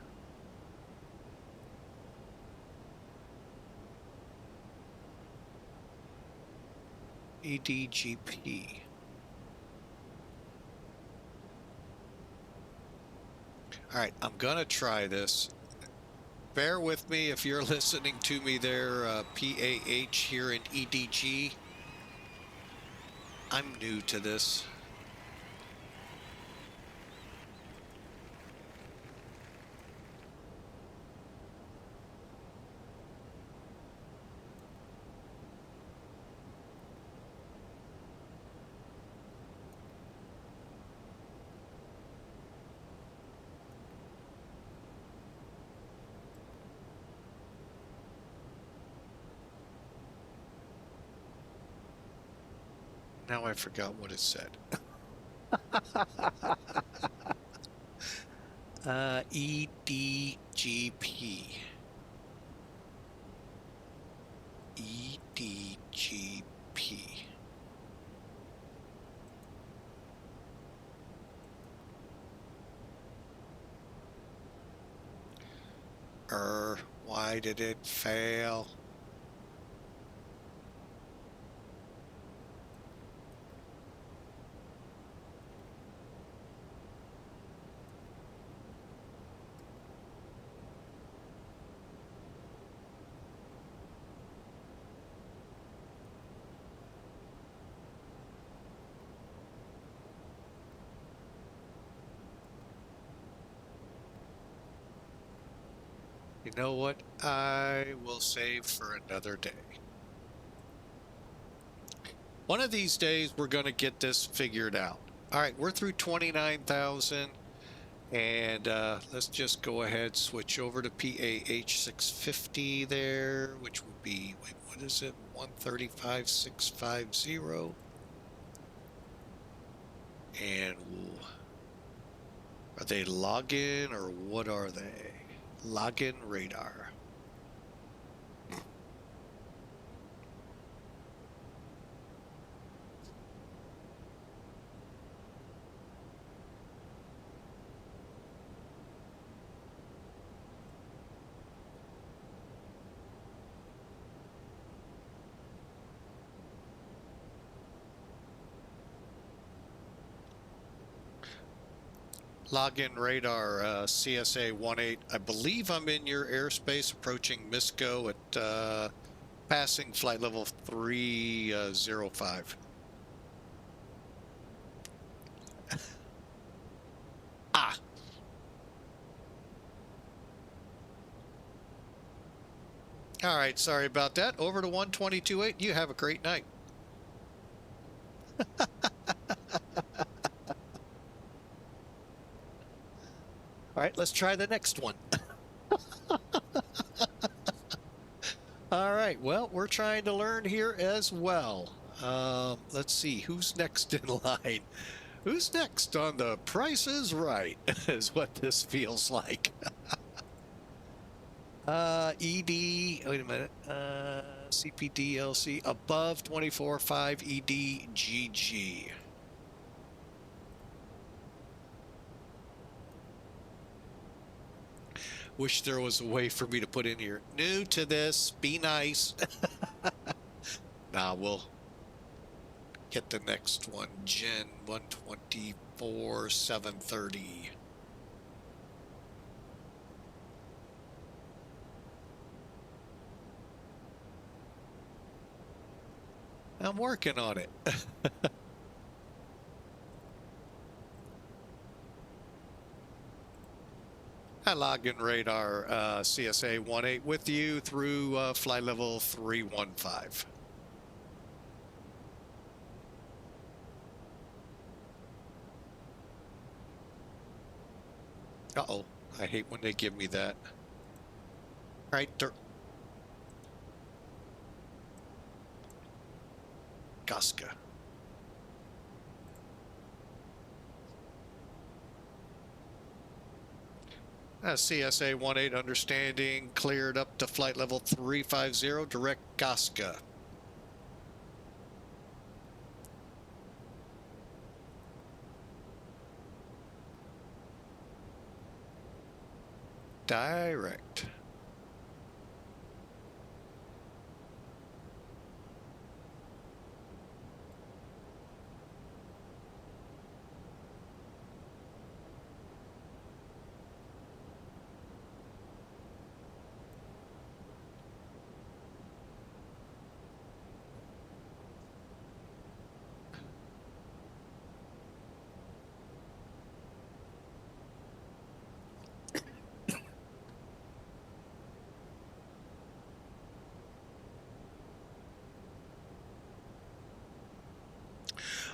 A: EDGP. All right, I'm gonna try this. Bear with me if you're listening to me there, PAH here in EDG. I'm new to this. Now I forgot what it said. EDGP. EDGP. Why did it fail? You know what? I will save for another day. One of these days, we're going to get this figured out. All right, we're through 29,000. And let's just go ahead, switch over to PAH 650 there, which would be, wait, what is it? 135,650. And are they login or what are they? Login radar. Login radar, CSA 18. I believe I'm in your airspace approaching MISCO at passing flight level 305. Ah. All right, sorry about that. Over to 122.8. You have a great night. All right, let's try the next one. All right, well, we're trying to learn here as well. Let's see, who's next in line? Who's next on the Price is Right is what this feels like. ED, wait a minute, CPDLC above 24.5 EDGG. Wish there was a way for me to put in here, new to this, be nice. Nah, we'll get the next one, Gen 124, 730. I'm working on it. Hi, login radar, CSA 18 with you through flight level 315. Uh-oh, I hate when they give me that. Right there. Gaska. CSA 18 understanding, cleared up to flight level 350, direct Gaska. Direct.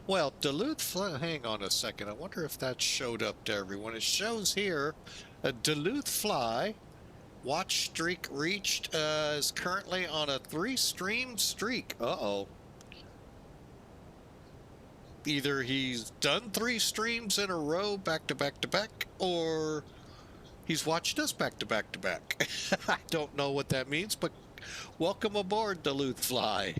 A: Well, Duluth, hang on a second. I wonder if that showed up to everyone. It shows here a Duluth fly. Watch streak reached, is currently on a 3-stream streak. Uh-oh. Either he's done 3 streams in a row back to back to back, or he's watched us back to back to back. I don't know what that means, but welcome aboard, Duluth Fly.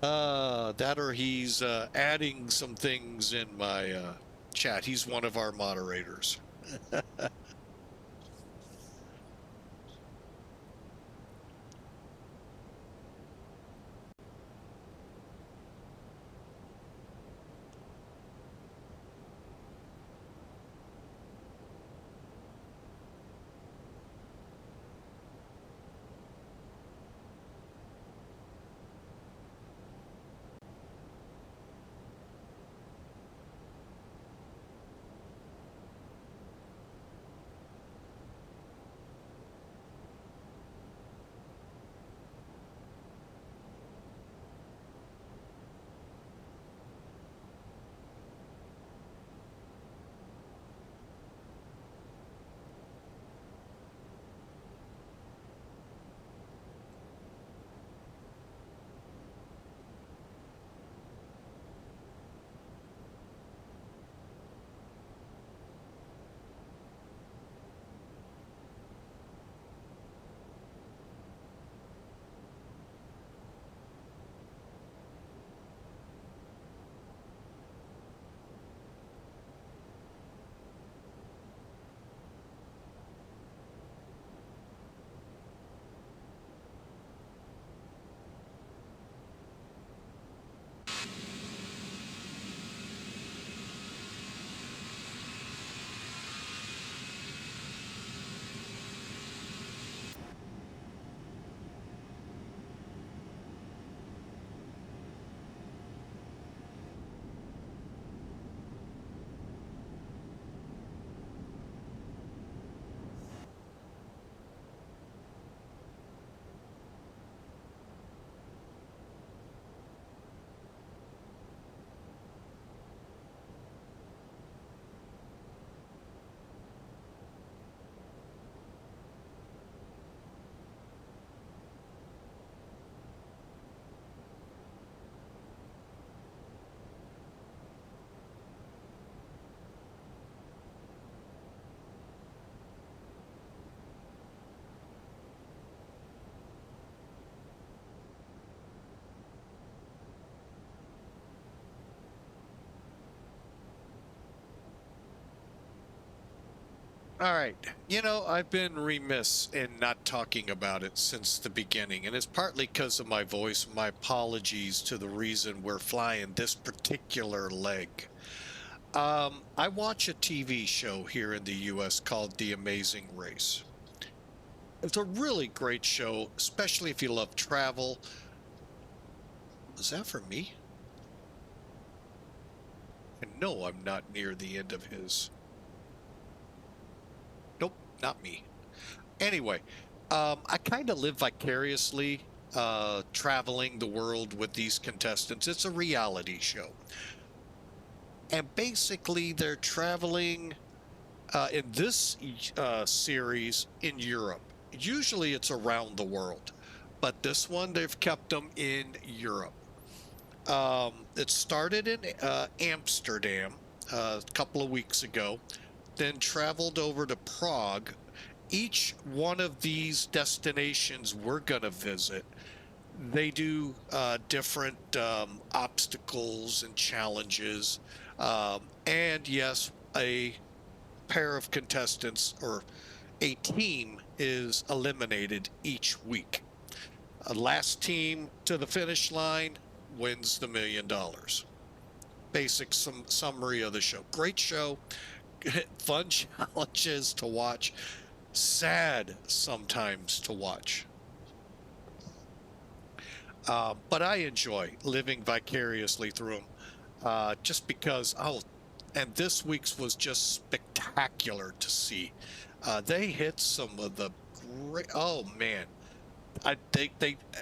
A: That or he's adding some things in my chat. He's one of our moderators. All right. You know, I've been remiss in not talking about it since the beginning, and it's partly because of my voice. My apologies to the reason we're flying this particular leg. I watch a TV show here in the US called The Amazing Race. It's a really great show, especially if you love travel. Is that for me? And no, I'm not near the end of his. Nope, not me. Anyway, I kind of live vicariously traveling the world with these contestants. It's a reality show. And basically, they're traveling in this series in Europe. Usually it's around the world, but this one they've kept them in Europe. It started in Amsterdam a couple of weeks ago, then traveled over to Prague. Each one of these destinations we're going to visit, they do different obstacles and challenges. And yes, a pair of contestants or a team is eliminated each week. Last team to the finish line wins the $1 million. Basic summary of the show. Great show, fun challenges to watch, sad sometimes to watch. But I enjoy living vicariously through them just because, and this week's was just spectacular to see. They hit some of the great, oh man.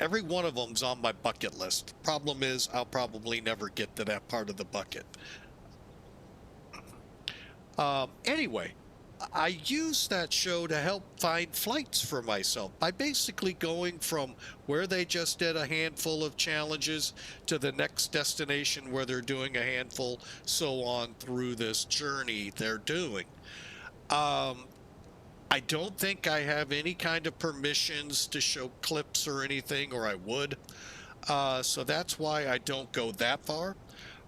A: Every one of them's on my bucket list. Problem is, I'll probably never get to that part of the bucket. Anyway, I use that show to help find flights for myself by basically going from where they just did a handful of challenges to the next destination where they're doing a handful, so on through this journey they're doing. I don't think I have any kind of permissions to show clips or anything, or I would. So that's why I don't go that far.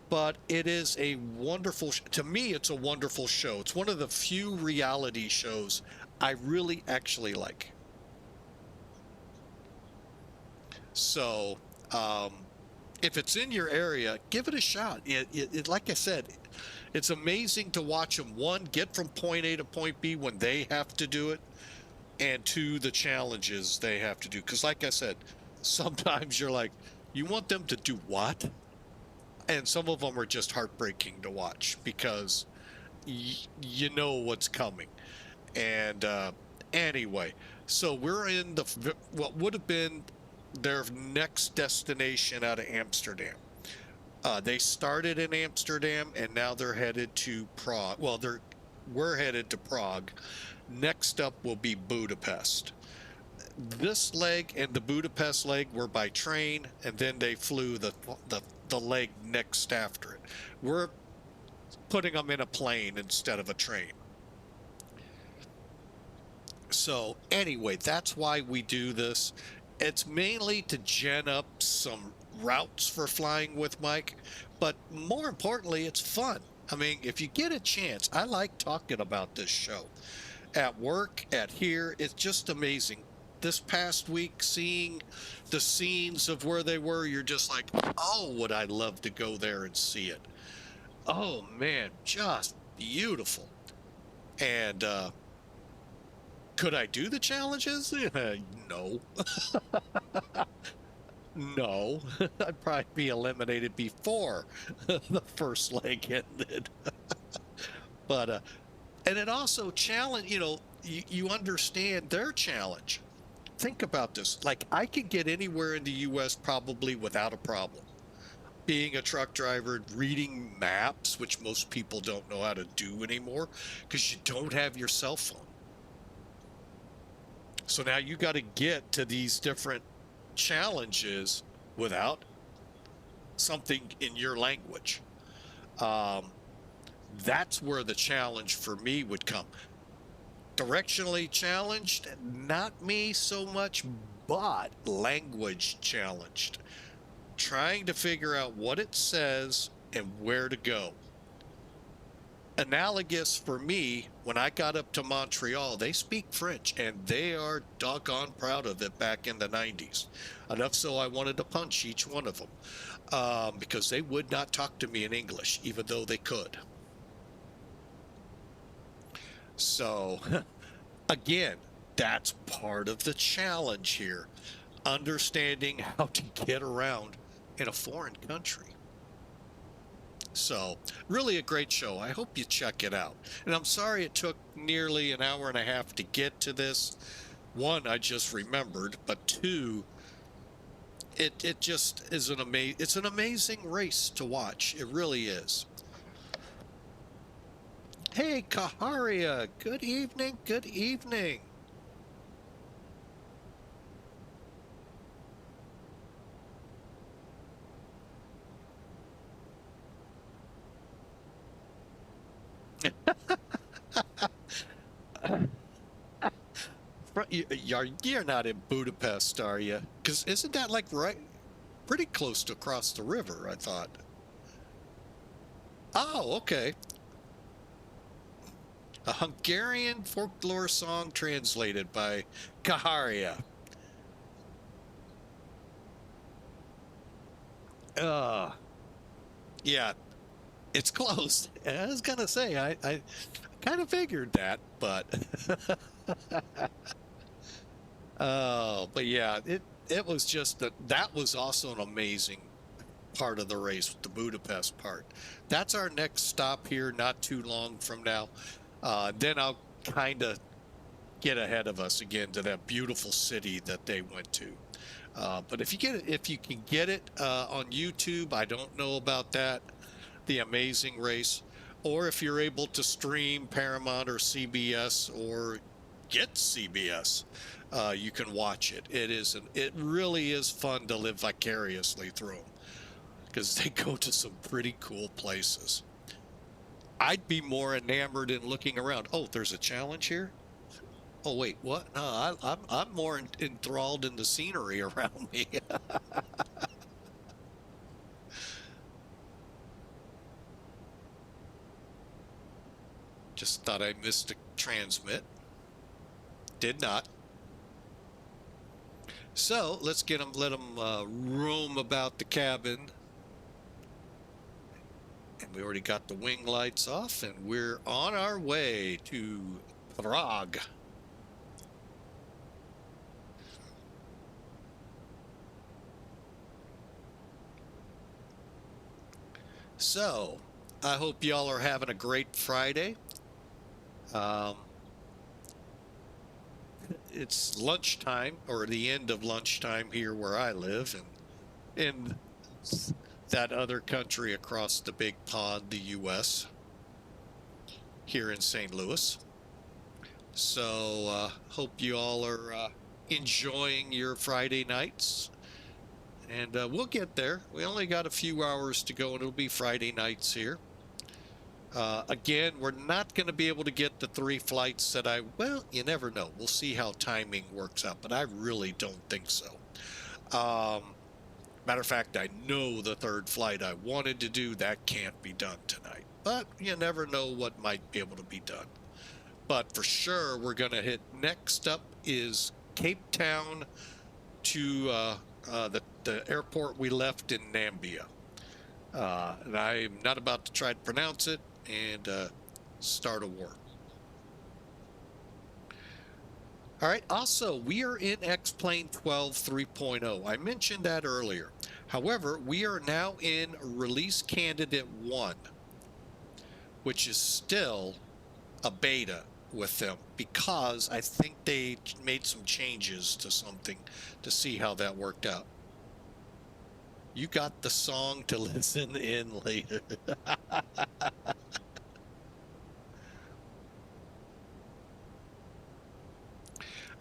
A: But it is a wonderful, to me, it's a wonderful show. It's one of the few reality shows I really actually like. So, if it's in your area, give it a shot. Like I said, it's amazing to watch them, one, get from point A to point B when they have to do it, and two, the challenges they have to do. Because like I said, sometimes you're like, you want them to do what? And some of them are just heartbreaking to watch because you know what's coming. And anyway, so we're in what would have been their next destination out of Amsterdam. They started in Amsterdam and now they're headed to Prague. Well, we're headed to Prague. Next up will be Budapest. This leg and the Budapest leg were by train, and then they flew the leg next after it. We're putting them in a plane instead of a train. So anyway, that's why we do this. It's mainly to gen up some routes for flying with Mike, but more importantly, it's fun. I mean, if you get a chance, I like talking about this show. At work, at here, it's just amazing. This past week, seeing the scenes of where they were, you're just like, oh, would I love to go there and see it. Oh, man, just beautiful. And could I do the challenges? No. No. I'd probably be eliminated before the first leg ended. But, and it also challenge, you understand their challenge. Think about this. Like, I could get anywhere in the U.S. probably without a problem. Being a truck driver, reading maps, which most people don't know how to do anymore because you don't have your cell phone. So now you got to get to these different challenges without something in your language. That's where the challenge for me would come. Directionally challenged, not me so much, but language challenged. Trying to figure out what it says and where to go. analogous for me, when I got up to Montreal, they speak French, and they are doggone proud of it back in the 90s. Enough so I wanted to punch each one of them because they would not talk to me in English, even though they could. So, again, that's part of the challenge here, understanding how to get around in a foreign country. So, really a great show. I hope you check it out. And I'm sorry it took nearly an hour and a half to get to this. One, I just remembered, but two, it just is it's an amazing race to watch. It really is. Hey, Kaharia, good evening, good evening. You're not in Budapest, are you? Because isn't that like right, pretty close to across the river, I thought. Oh, okay. A Hungarian folklore song translated by Kaharia. Yeah, it's close. I was gonna say, I kind of figured that, but oh, but yeah, it was just that was also an amazing part of the race, the Budapest part. That's our next stop here, not too long from now. Then I'll kind of get ahead of us again to that beautiful city that they went to. But if you can get it on YouTube, I don't know about that, the amazing race, or if you're able to stream Paramount or CBS or get CBS, you can watch it. It really is fun to live vicariously through them because they go to some pretty cool places. I'd be more enamored in looking around. Oh, there's a challenge here. Oh wait, what? No, I'm more enthralled in the scenery around me. Just thought I missed a transmit. Did not. So let's let them roam about the cabin. And we already got the wing lights off, and we're on our way to Prague. So, I hope y'all are having a great Friday. It's lunchtime, or the end of lunchtime here where I live, and in that other country across the big pond, the U.S., here in St. Louis. So, hope you all are enjoying your Friday nights. And we'll get there. We only got a few hours to go, and it'll be Friday nights here. Again, we're not going to be able to get the 3 flights that well, you never know. We'll see how timing works out, but I really don't think so. Matter of fact, I know the 3rd flight I wanted to do, that can't be done tonight. But you never know what might be able to be done. But for sure, we're going to hit, next up is Cape Town to the airport we left in Nambia. And I'm not about to try to pronounce it and start a war. All right, also, we are in XP12.3.0. I mentioned that earlier. However, we are now in Release Candidate 1, which is still a beta with them because I think they made some changes to something to see how that worked out. You got the song to listen in later.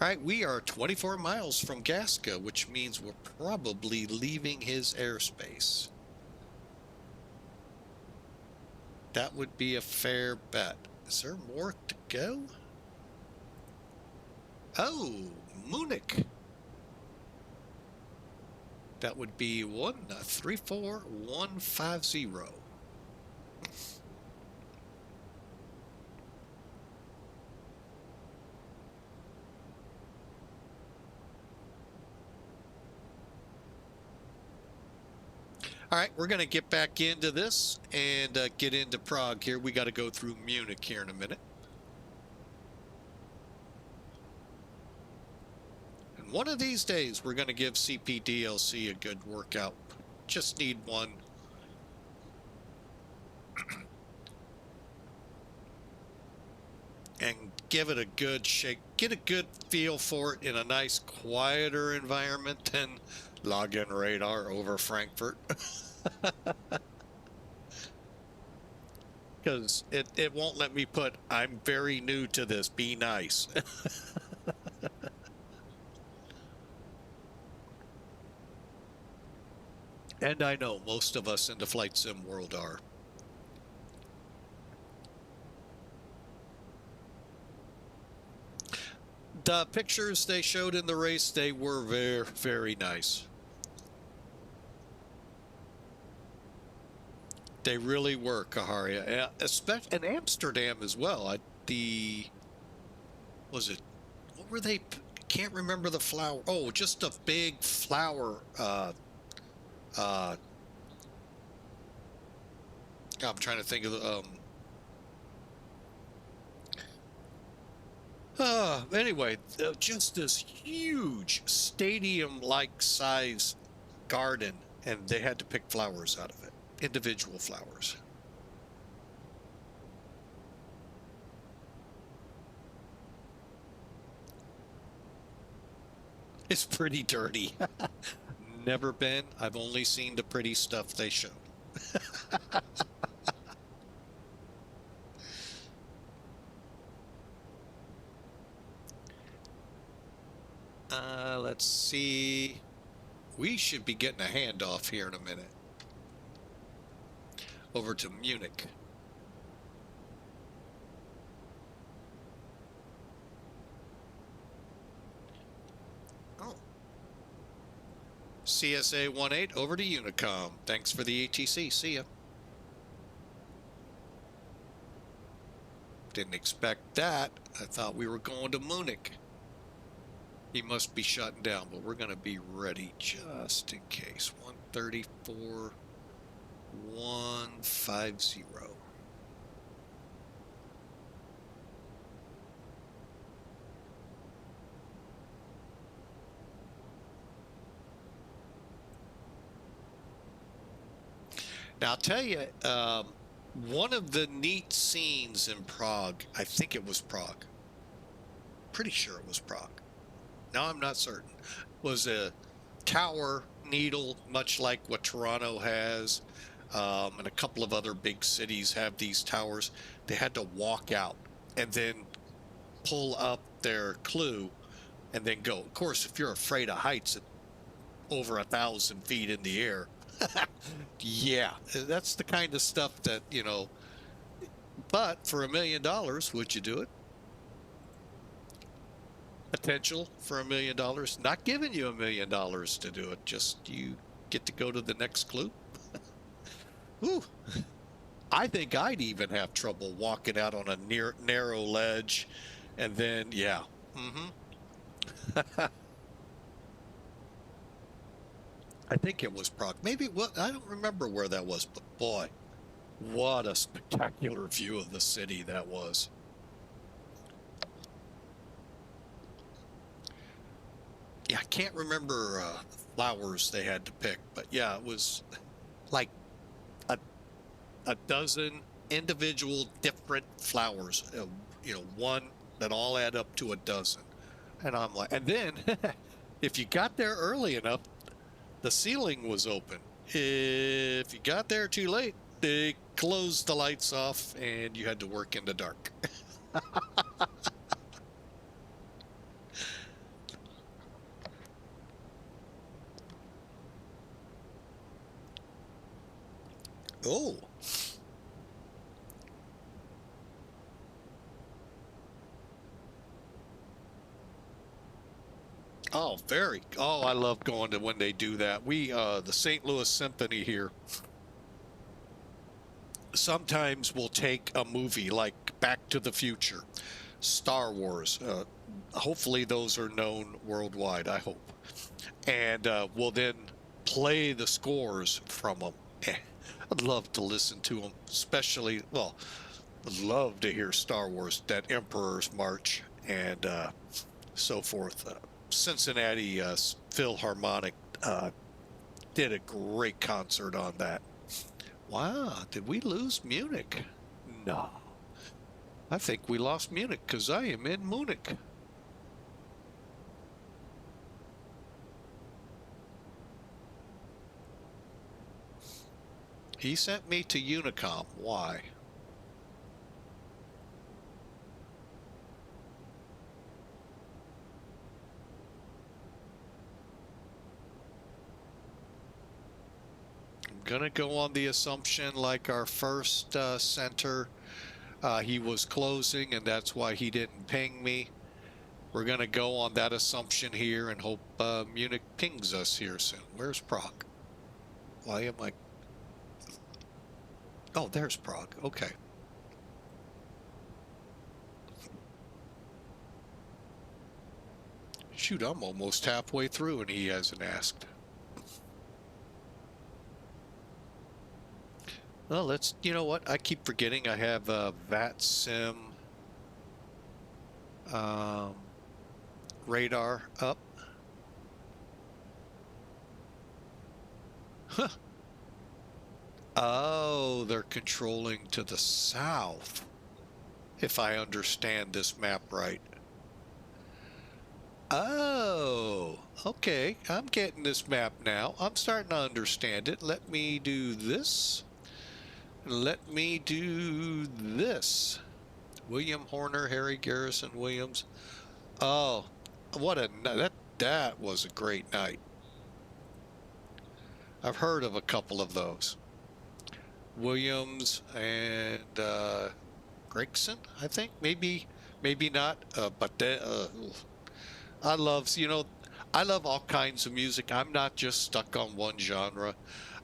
A: All right, we are 24 miles from Gasca, which means we're probably leaving his airspace. That would be a fair bet. Is there more to go? Oh, Munich. That would be 134150. All right, we're going to get back into this and get into Prague here. We got to go through Munich here in a minute. And one of these days, we're going to give CPDLC a good workout. Just need one. And give it a good shake. Get a good feel for it in a nice, quieter environment than login radar over Frankfurt. Because it won't let me put, I'm very new to this, be nice. And I know most of us in the flight sim world are. The pictures they showed in the race, they were very, very nice. They really were, Kaharia. Especially in Amsterdam as well. Was it, what were they? Can't remember the flower. Oh, just a big flower. I'm trying to think of the, anyway, just this huge stadium-like size garden, and they had to pick flowers out of it, individual flowers. It's pretty dirty. Never been. I've only seen the pretty stuff they show. Let's see. We should be getting a handoff here in a minute. Over to Munich. Oh. CSA 18 over to Unicom. Thanks for the ATC. See ya. Didn't expect that. I thought we were going to Munich. He must be shutting down, but we're going to be ready just in case. 134, 150. Now, I'll tell you, one of the neat scenes in Prague, I think it was Prague. Pretty sure it was Prague. Now I'm not certain. Was a tower needle, much like what Toronto has, and a couple of other big cities have these towers. They had to walk out and then pull up their clue and then go. Of course, if you're afraid of heights at over 1,000 feet in the air, yeah, that's the kind of stuff that, you know, but for $1 million, would you do it? Potential for $1 million, not giving you $1 million to do it, just you get to go to the next clue. Ooh, I think I'd even have trouble walking out on a narrow ledge, and then yeah, I think it was Prague. Maybe I don't remember where that was, but boy, what a spectacular view of the city that was. Yeah, I can't remember the flowers they had to pick, but yeah, it was like a dozen individual different flowers, you know, one that all add up to a dozen. And I'm like, and then if you got there early enough, the ceiling was open. If you got there too late, they closed the lights off and you had to work in the dark. Oh. Oh, very. Oh, I love going to when they do that. The St. Louis Symphony here, sometimes we'll take a movie like Back to the Future, Star Wars. Hopefully those are known worldwide, I hope. And we'll then play the scores from them. I'd love to listen to them, especially, well, I'd love to hear Star Wars, that Emperor's March, and so forth. Cincinnati Philharmonic did a great concert on that. Wow, did we lose Munich? No. I think we lost Munich because I am in Munich. He sent me to Unicom. Why? I'm gonna go on the assumption like our first center, he was closing and that's why he didn't ping me. We're gonna go on that assumption here and hope Munich pings us here soon. Where's Prague? Why am I... Oh, there's Prague. Okay. Shoot, I'm almost halfway through and he hasn't asked. Well, let's, you know what? I keep forgetting I have VATSIM radar up. Huh. Oh, they're controlling to the south, if I understand this map right. Oh, okay. I'm getting this map now. I'm starting to understand it. Let me do this. Let me do this. William Horner, Harry Garrison Williams. Oh, what a night. That was a great night. I've heard of a couple of those. Williams and Gregson, I think. Maybe not. But I love, you know, I love all kinds of music. I'm not just stuck on one genre.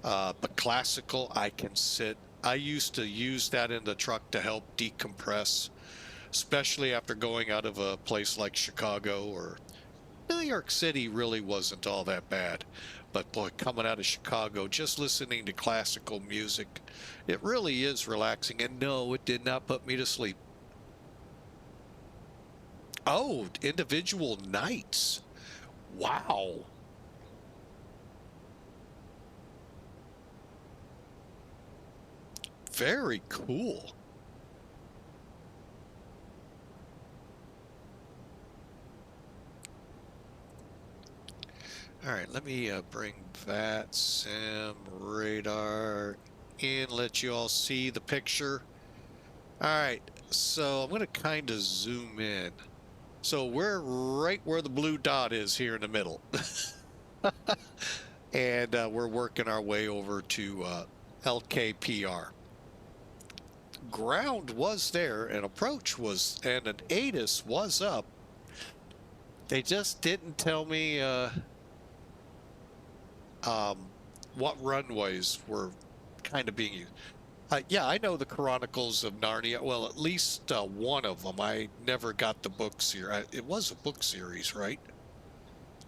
A: But classical, I can sit. I used to use that in the truck to help decompress, especially after going out of a place like Chicago or New York City really wasn't all that bad. But boy, coming out of Chicago, just listening to classical music, it really is relaxing. And no, it did not put me to sleep. Oh, individual nights. Wow. Very cool. All right, let me bring VATSIM radar in, let you all see the picture. All right, so I'm going to kind of zoom in. So we're right where the blue dot is here in the middle. And we're working our way over to LKPR. Ground was there, an approach was, and an ATIS was up. They just didn't tell me what runways were kind of being used. Yeah, I know the Chronicles of Narnia. Well, at least one of them. I never got the book series. It was a book series, right?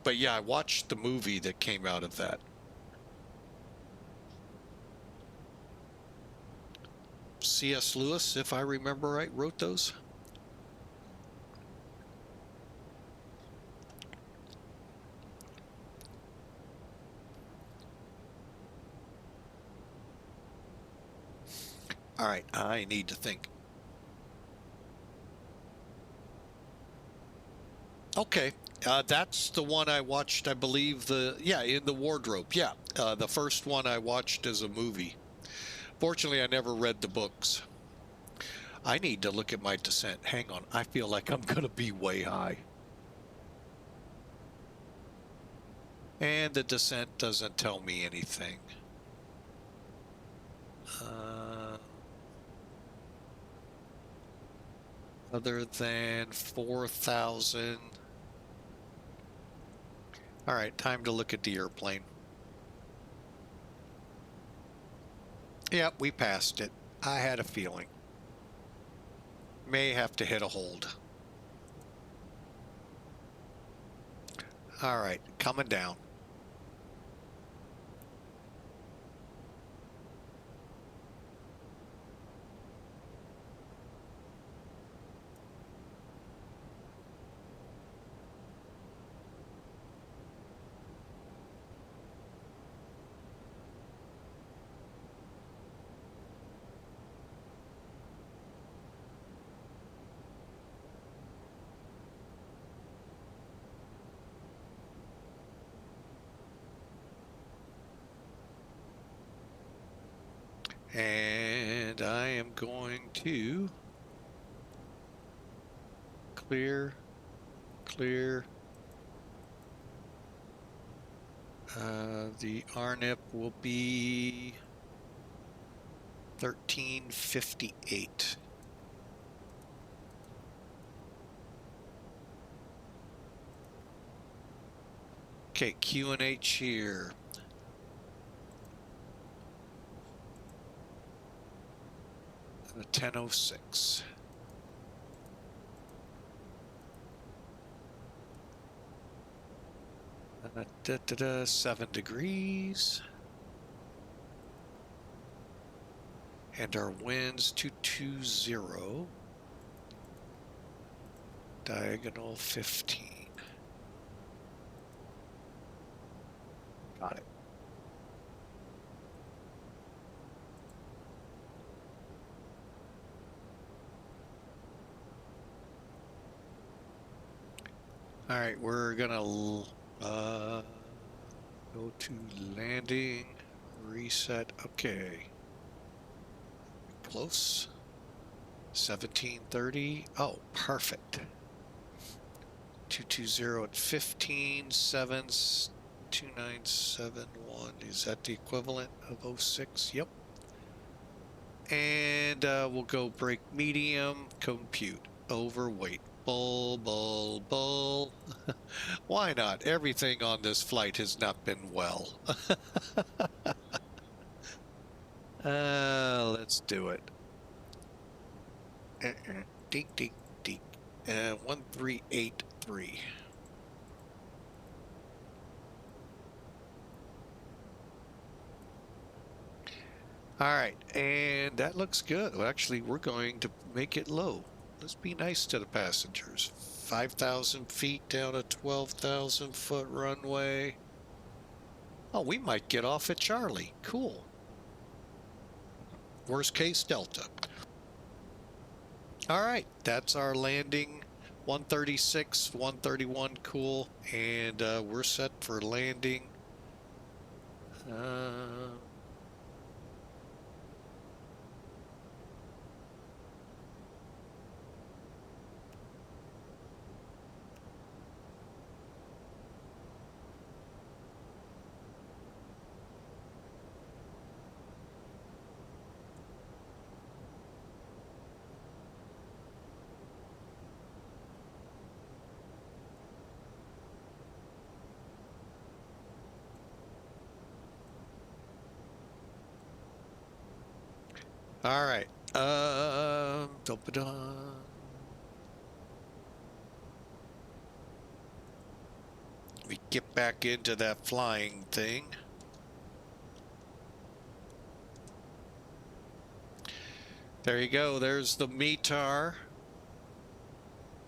A: But yeah, I watched the movie that came out of that. C.S. Lewis, if I remember right, wrote those. All right, I need to think. Okay, that's the one I watched, I believe, in the wardrobe. Yeah, the first one I watched as a movie. Fortunately, I never read the books. I need to look at my descent. Hang on, I feel like I'm going to be way high. And the descent doesn't tell me anything. Other than 4,000. All right, time to look at the airplane. Yep, we passed it. I had a feeling. May have to hit a hold. All right, coming down. And I am going to clear. The RNIP will be 1358. Okay, QNH here. And a 1006. And a 7 degrees. And our winds 220. Diagonal 15. Got it. All right, we're gonna go to landing, reset. Okay, close. 1730. Oh, perfect. 220 at 15. 7's 2971. Is that the equivalent of 06? Yep. And we'll go brake medium, compute, overweight, bull. Why not? Everything on this flight has not been well. Let's do it. Dink, dink, dink. 1383. All right, and that looks good. Well, actually, we're going to make it low. Let's be nice to the passengers. 5,000 feet down a 12,000 foot runway. Oh, we might get off at Charlie. Cool. Worst case, Delta. All right, that's our landing. 136, 131, cool. And we're set for landing. All right. We get back into that flying thing. There you go. There's the METAR.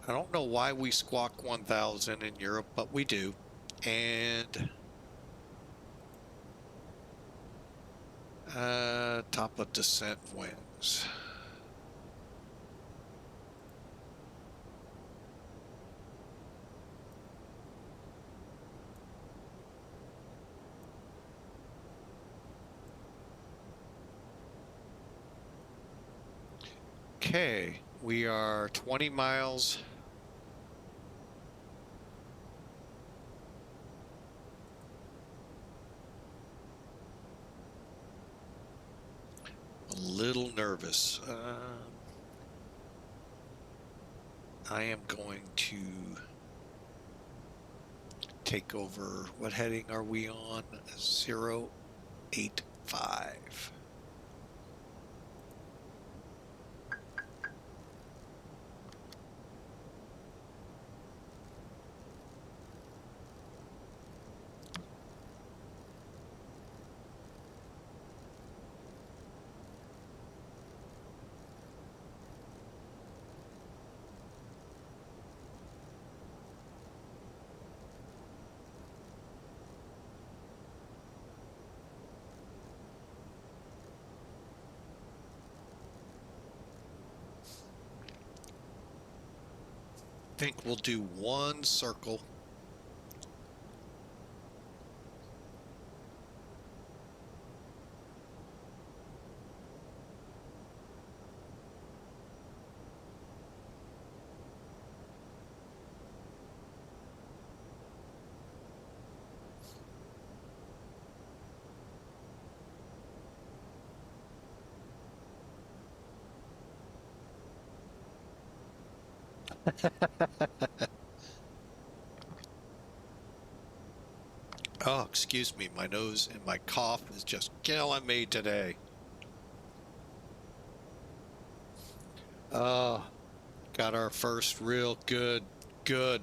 A: I don't know why we squawk 1000 in Europe, but we do. And top of descent winds. Okay, we are 20 miles. A little nervous. I am going to take over. What heading are we on? 085. I think we'll do one circle. Oh, excuse me, my nose and my cough is just killing me today. Oh, got our first real good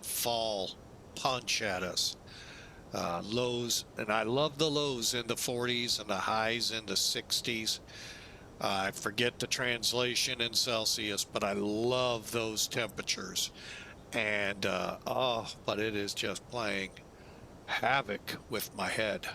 A: fall punch at us. Lows, and I love the lows in the 40s and the highs in the 60s. I forget the translation in Celsius, but I love those temperatures. And oh, but it is just playing havoc with my head.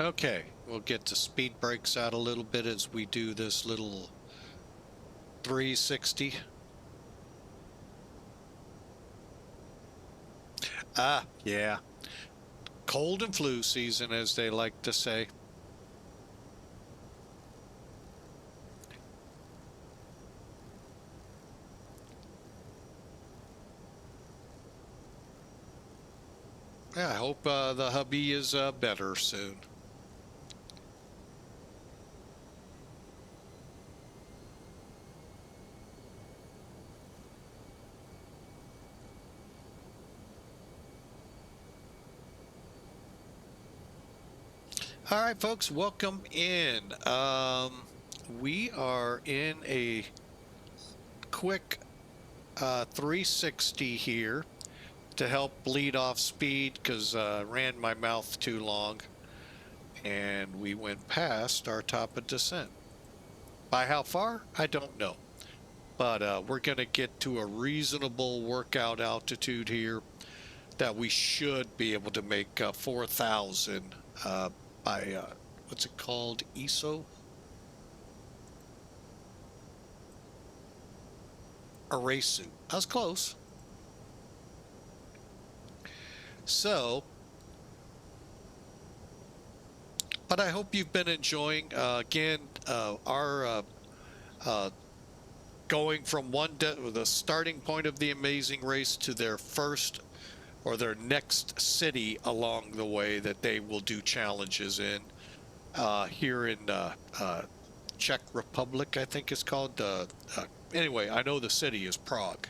A: Okay, we'll get the speed brakes out a little bit as we do this little 360. Ah, yeah. Cold and flu season, as they like to say. Yeah, I hope the hubby is better soon. All right, folks, welcome in. We are in a quick 360 here to help bleed off speed because I ran my mouth too long and we went past our top of descent. By how far? I don't know. But we're going to get to a reasonable workout altitude here that we should be able to make 4,000 by, what's it called? ESO? A race suit. I was close. So, but I hope you've been enjoying, again, our going from the starting point of the amazing race to their first or their next city along the way that they will do challenges in here in Czech Republic, I think it's called. Anyway, I know the city is Prague.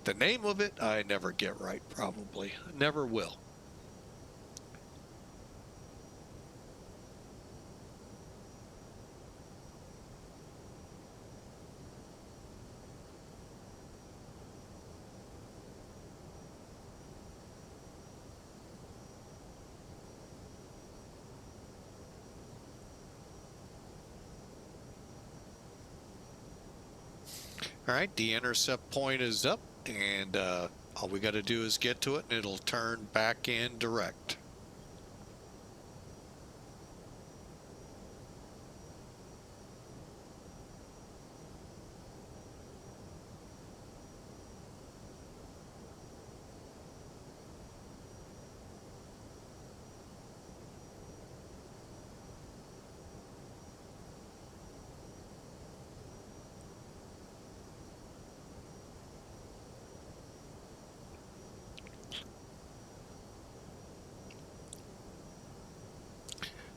A: The name of it, I never get right, probably. Never will. All right, the intercept point is up, and all we got to do is get to it, and it'll turn back in direct.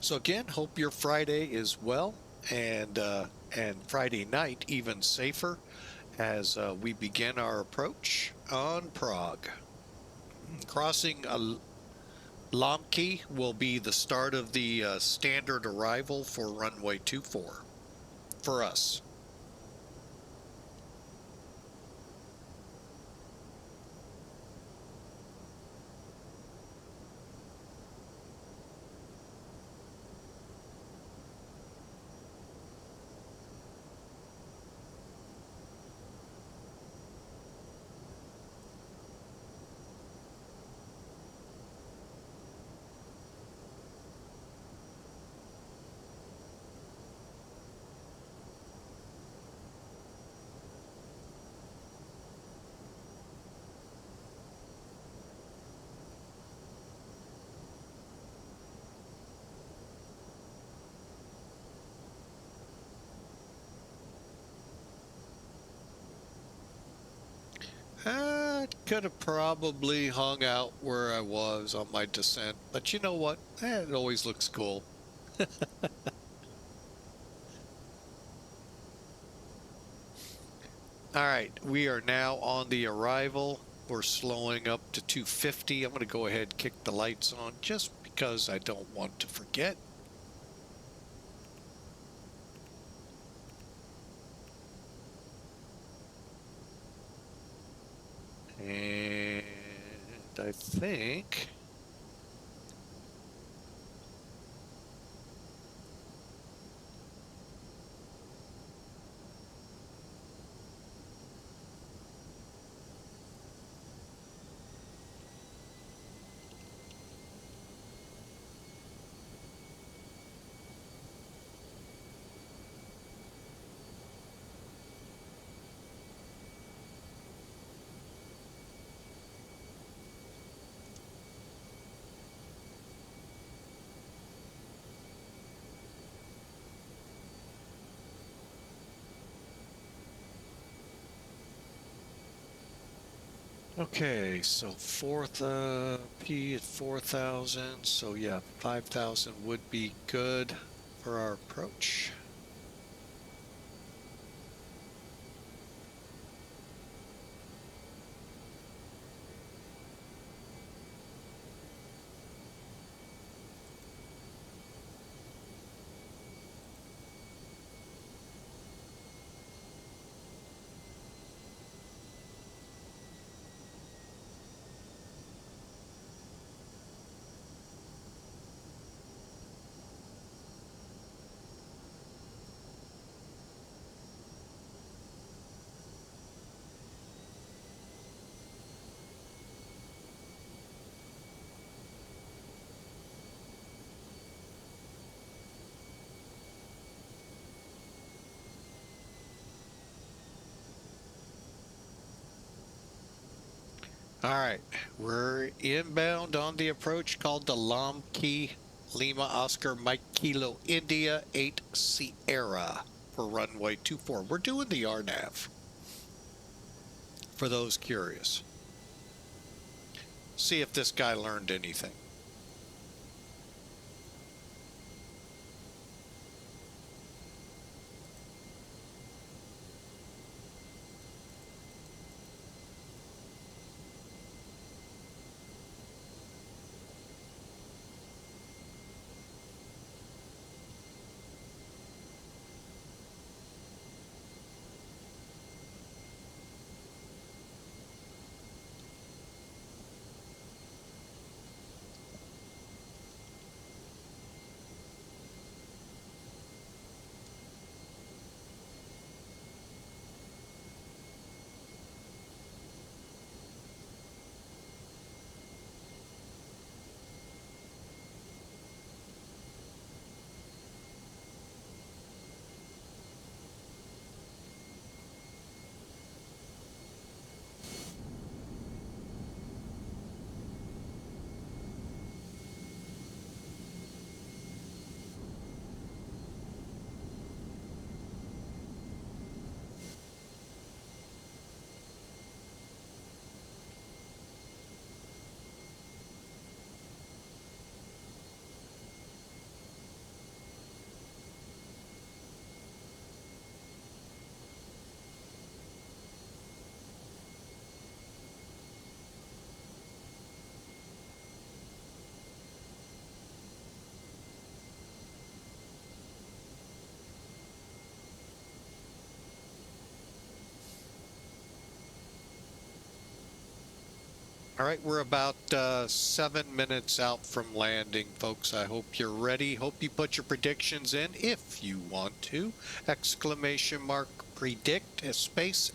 A: So again, hope your Friday is well, and Friday night even safer as we begin our approach on Prague. Crossing Lomki will be the start of the standard arrival for runway 24 for us. Could have probably hung out where I was on my descent, but you know what? It always looks cool. All right, we are now on the arrival. We're slowing up to 250. I'm going to go ahead and kick the lights on just because I don't want to forget. And I think okay, so P at 4,000. So yeah, 5,000 would be good for our approach. All right, we're inbound on the approach called the Lomkey Lima Oscar Mike Kilo India 8 Sierra for runway 24. We're doing the RNAV for those curious. See if this guy learned anything. All right, we're about 7 minutes out from landing, folks. I hope you're ready. Hope you put your predictions in if you want to. Exclamation mark predict, a space,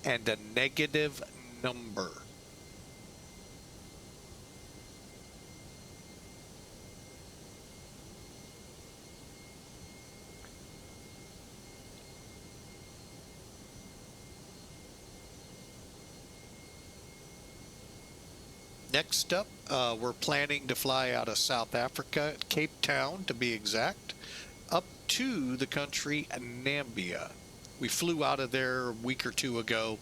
A: and a negative number. Next up, we're planning to fly out of South Africa, Cape Town to be exact, up to the country Namibia. We flew out of there a week or two ago.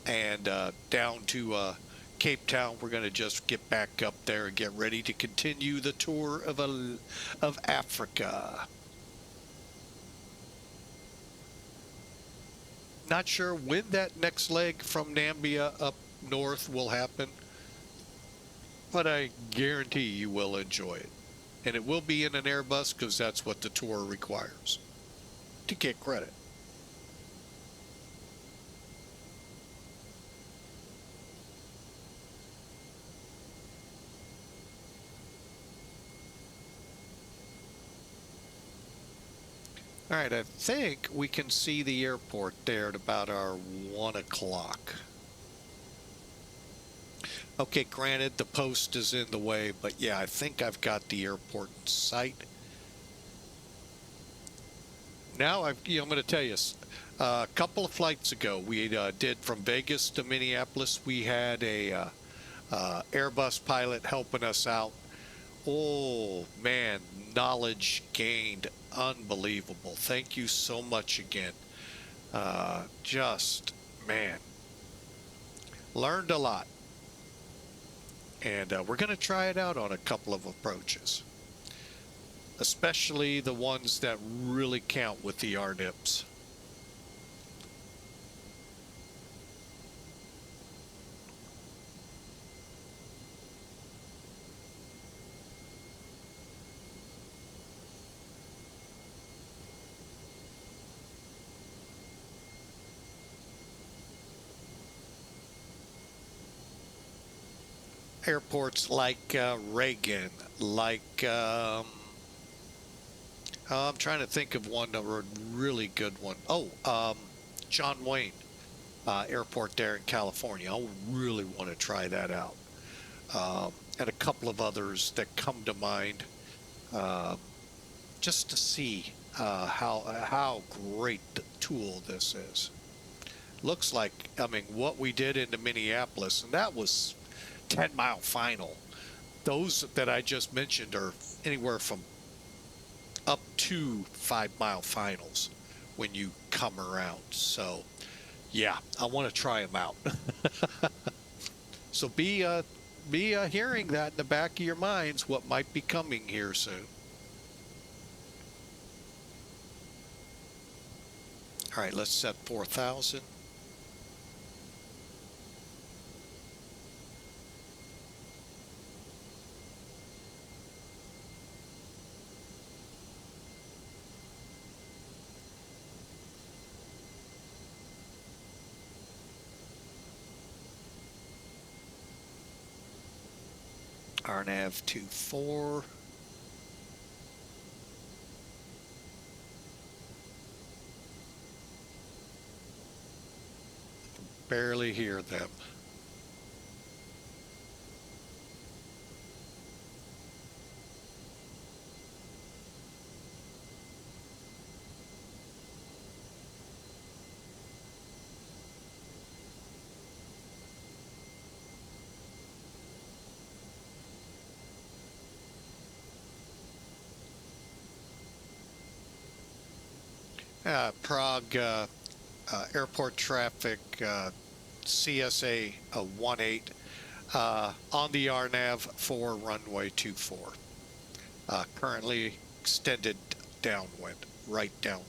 A: and down to Cape Town. We're going to just get back up there and get ready to continue the tour of Africa. Not sure when that next leg from Nambia up north will happen, but I guarantee you will enjoy it. And it will be in an Airbus because that's what the tour requires to get credit. All right, I think we can see the airport there at about our 1 o'clock. Okay, granted, the post is in the way, but yeah, I think I've got the airport in sight. Now, I'm going to tell you, a couple of flights ago, we did from Vegas to Minneapolis. We had a Airbus pilot helping us out. Oh, man, knowledge gained. Unbelievable. Thank you so much again. Just, man, learned a lot. And we're going to try it out on a couple of approaches, especially the ones that really count with the RNIPs. Airports like Reagan, like I'm trying to think of one that were a really good one. Oh, John Wayne Airport there in California. I really want to try that out. And a couple of others that come to mind, just to see how great the tool this is. Looks like, I mean, what we did into Minneapolis, and that was 10-mile final. Those that I just mentioned are anywhere from up to 5-mile finals when you come around. So yeah, I want to try them out. So be hearing that in the back of your minds, what might be coming here soon. All right, let's set 4,000. RNAV 24. Barely hear them. Prague airport traffic, CSA 18 on the RNAV for runway 24. Currently extended downwind, right downwind.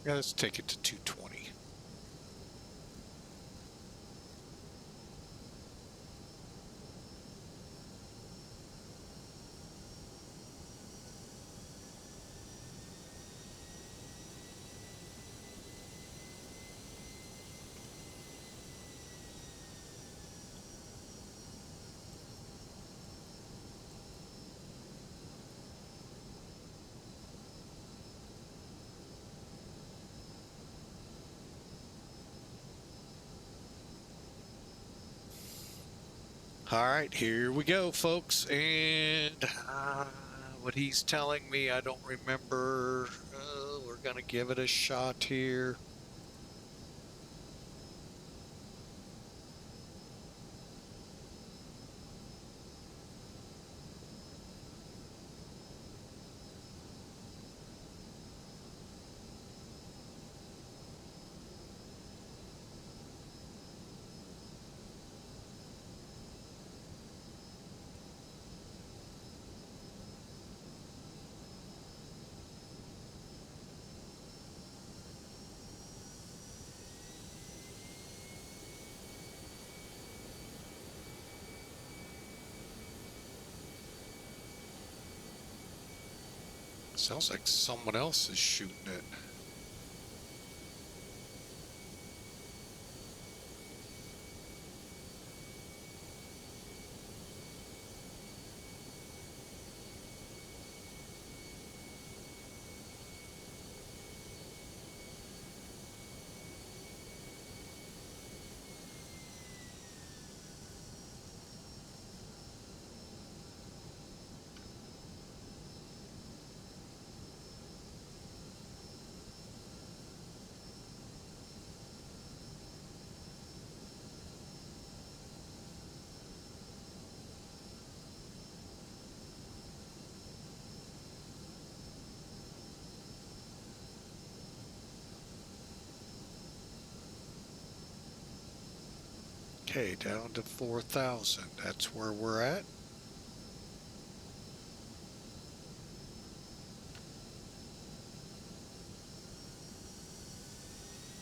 A: Yeah, let's take it to 220. All right, here we go, folks. And what he's telling me, I don't remember. We're going to give it a shot here. Sounds like someone else is shooting it. Okay, down to 4,000. That's where we're at.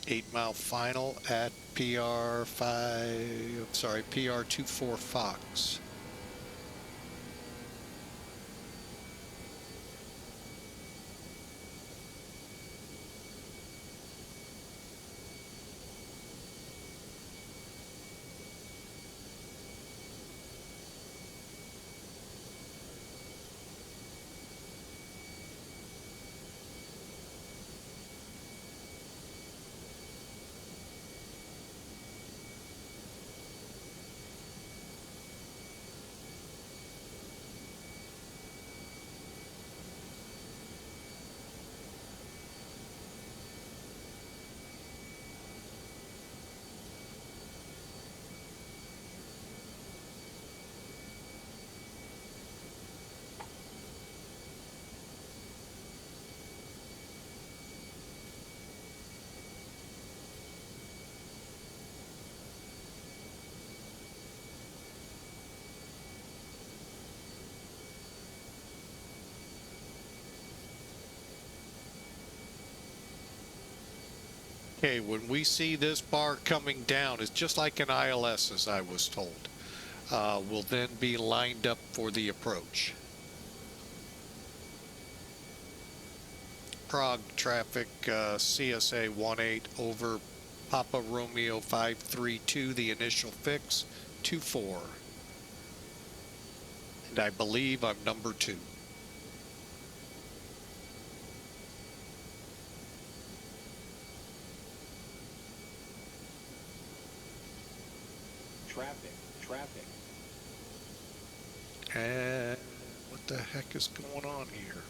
A: Eight-mile final at PR24 Fox. Okay, when we see this bar coming down, it's just like an ILS, as I was told. We'll then be lined up for the approach. Prague traffic, CSA 18 over Papa Romeo 532, the initial fix, 24. And I believe I'm number 2.
C: Traffic.
A: And what the heck is going on here?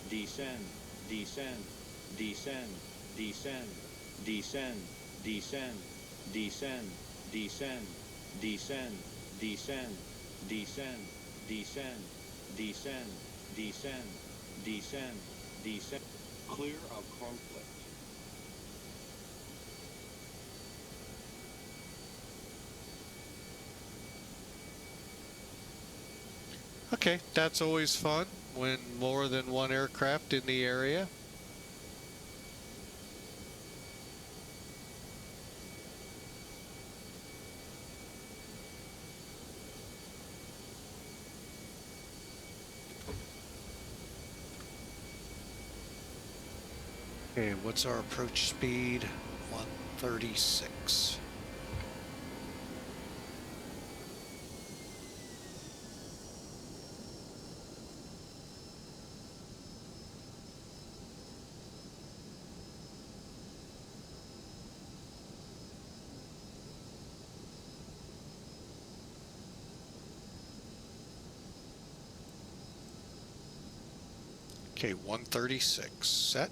C: Descend. Clear of conflict.
A: Okay, that's always fun when more than one aircraft in the area. Okay, what's our approach speed? 136. Okay, 136 set.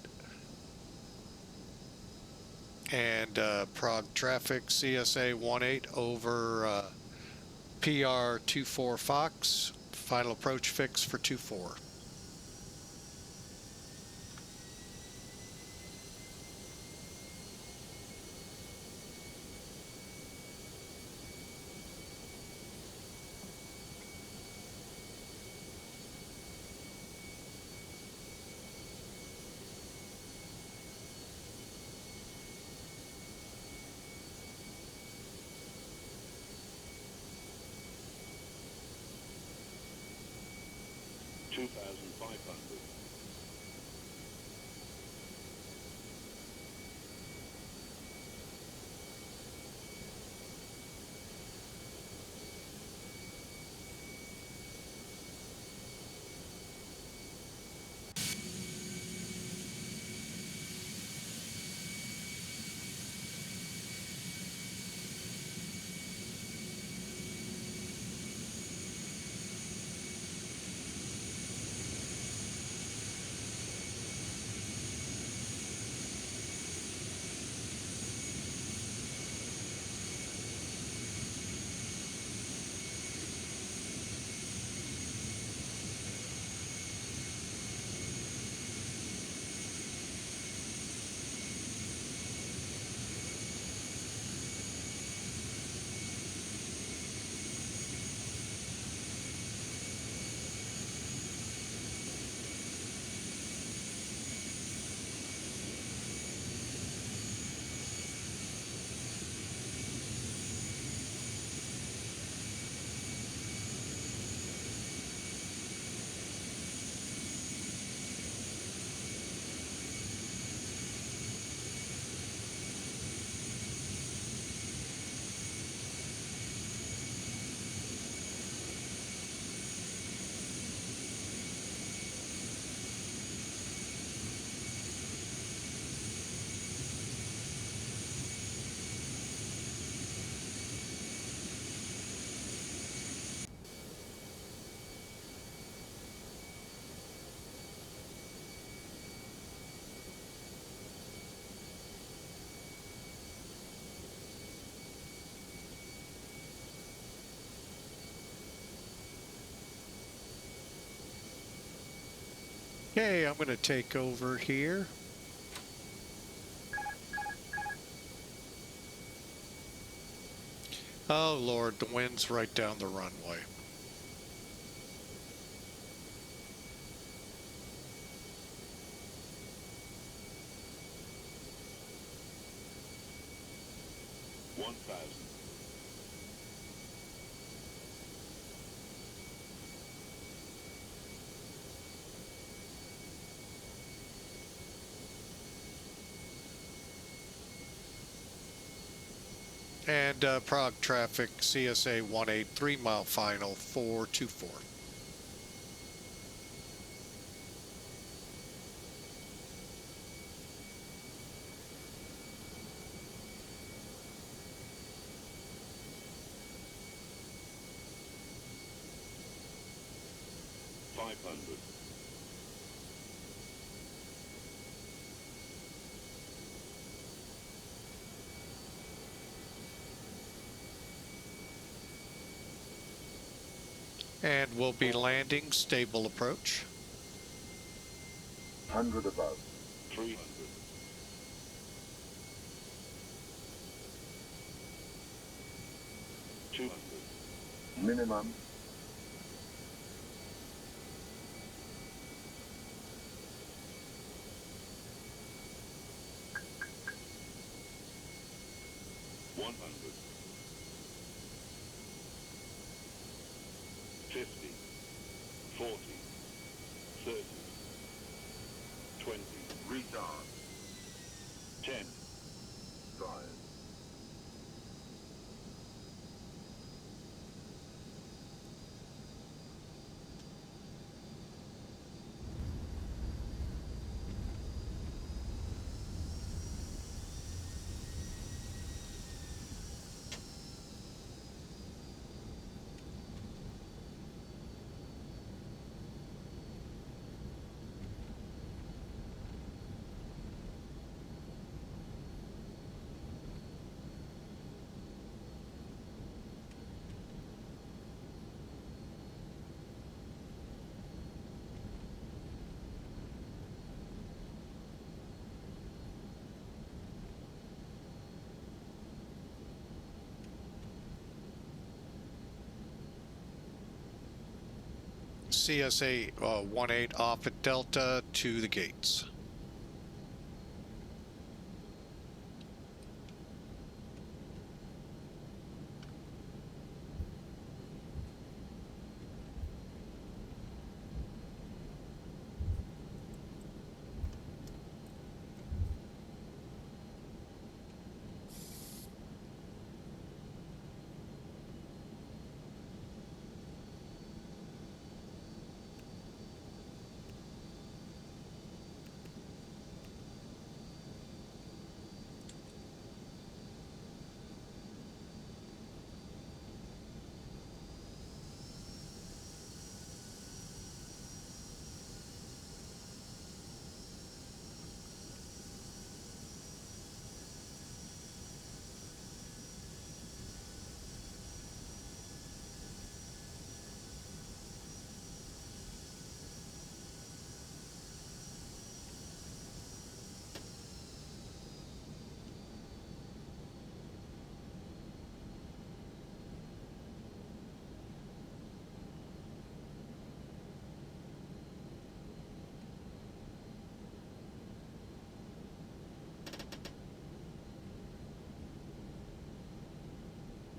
A: And Prague traffic CSA 18 over PR 24 Fox. Final approach fix for 24. Okay, I'm going to take over here. Oh Lord, the wind's right down the runway. And Prague traffic CSA 18 3-mile final 424. And we'll be landing stable approach.
D: 100 above.
C: 300. 200.
D: Minimum.
C: 100. 50. 40. 30. 20.
D: Retard.
C: 10.
D: Drive.
A: CSA 18 off at Delta to the gates.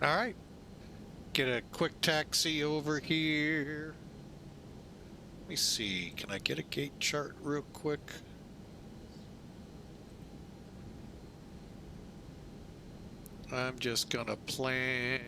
A: All right. Get a quick taxi over here. Let me see. Can I get a gate chart real quick? I'm just gonna plan.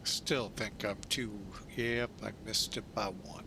A: Still think I'm too. Yep, I missed it by one.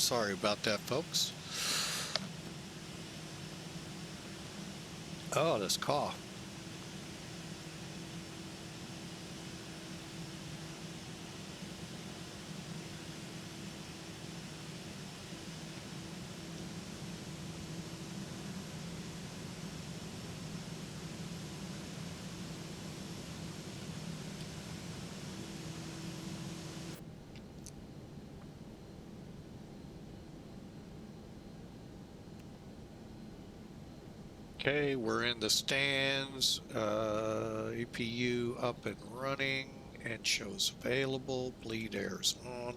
A: Sorry about that, folks. Oh, this cough. Okay, we're in the stands. APU up and running and shows available. Bleed air's on.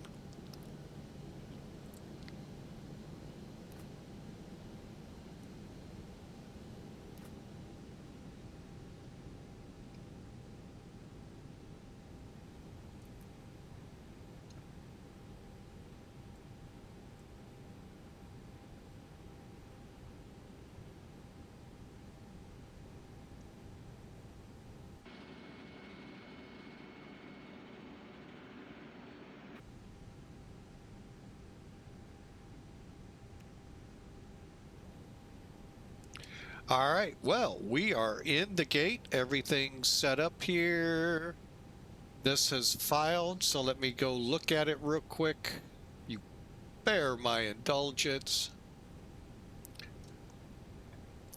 A: All right, well, we are in the gate. Everything's set up here. This has filed, so let me go look at it real quick. You bear my indulgence.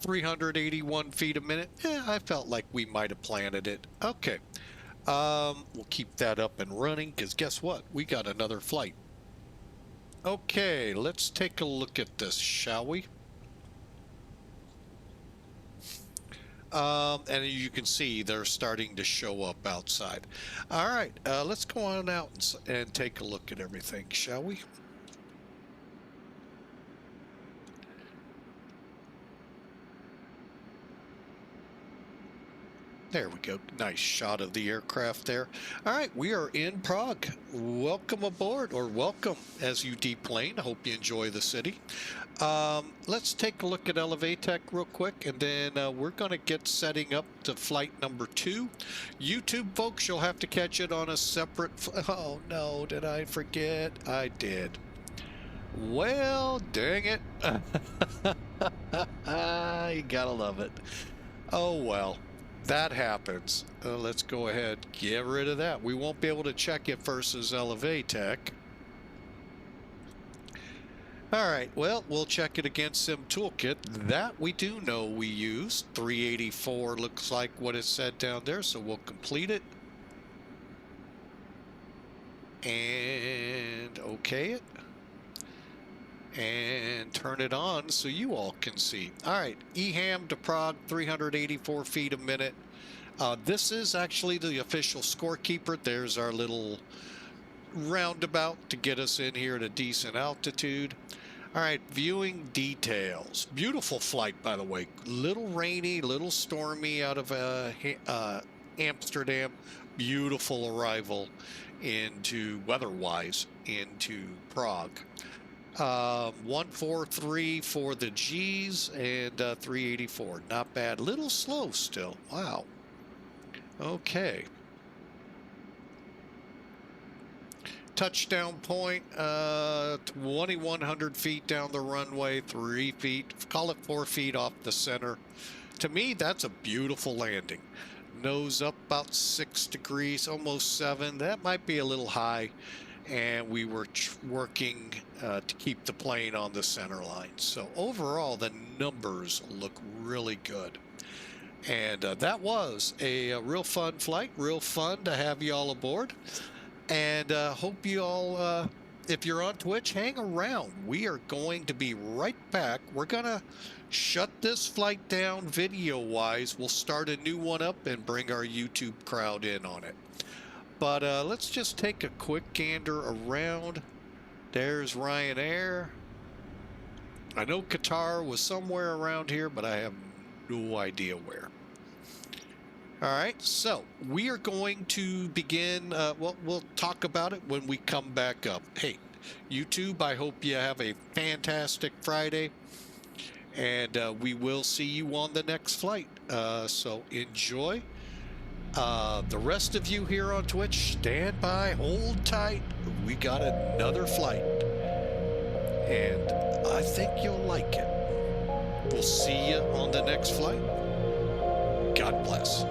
A: 381 feet a minute. I felt like we might have planted it. Okay. We'll keep that up and running, because guess what? We got another flight. Okay, let's take a look at this, shall we? And you can see they're starting to show up outside. All right, let's go on out and take a look at everything, shall we? There we go. Nice shot of the aircraft there. All right, we are in Prague. Welcome aboard, or welcome as you deplane. I hope you enjoy the city. Let's take a look at Elevatech real quick, and then we're going to get setting up to flight number 2. YouTube folks, you'll have to catch it on a separate... Oh, no, did I forget? I did. Well, dang it. You gotta love it. Oh, well. That happens. Let's go ahead, get rid of that. We won't be able to check it versus Elevatech. All right, well, we'll check it against Toolkit. That we do know we use. 384 looks like what it said down there, so we'll complete it. And okay it. And turn it on so you all can see. All right, EHAM to Prague, 384 feet a minute. This is actually the official scorekeeper. There's our little roundabout to get us in here at a decent altitude. All right, viewing details. Beautiful flight, by the way. Little rainy, little stormy out of Amsterdam. Beautiful arrival into, weather-wise, into Prague. 143 for the G's and 384. Not bad. Little slow still. Wow. Okay. Touchdown point, 2,100 feet down the runway, 3 feet, call it 4 feet off the center. To me, that's a beautiful landing. Nose up about 6 degrees, almost 7. That might be a little high. And we were working to keep the plane on the center line. So overall, the numbers look really good. And that was a real fun flight, real fun to have you all aboard. And hope you all, if you're on Twitch, hang around. We are going to be right back. We're going to shut this flight down video-wise. We'll start a new one up and bring our YouTube crowd in on it. But let's just take a quick gander around. There's Ryanair. I know Qatar was somewhere around here, but I have no idea where. All right, so we are going to begin. Well, we'll talk about it when we come back up. Hey, YouTube, I hope you have a fantastic Friday. And we will see you on the next flight. So enjoy. The rest of you here on Twitch, stand by, hold tight. We got another flight. And I think you'll like it. We'll see you on the next flight. God bless.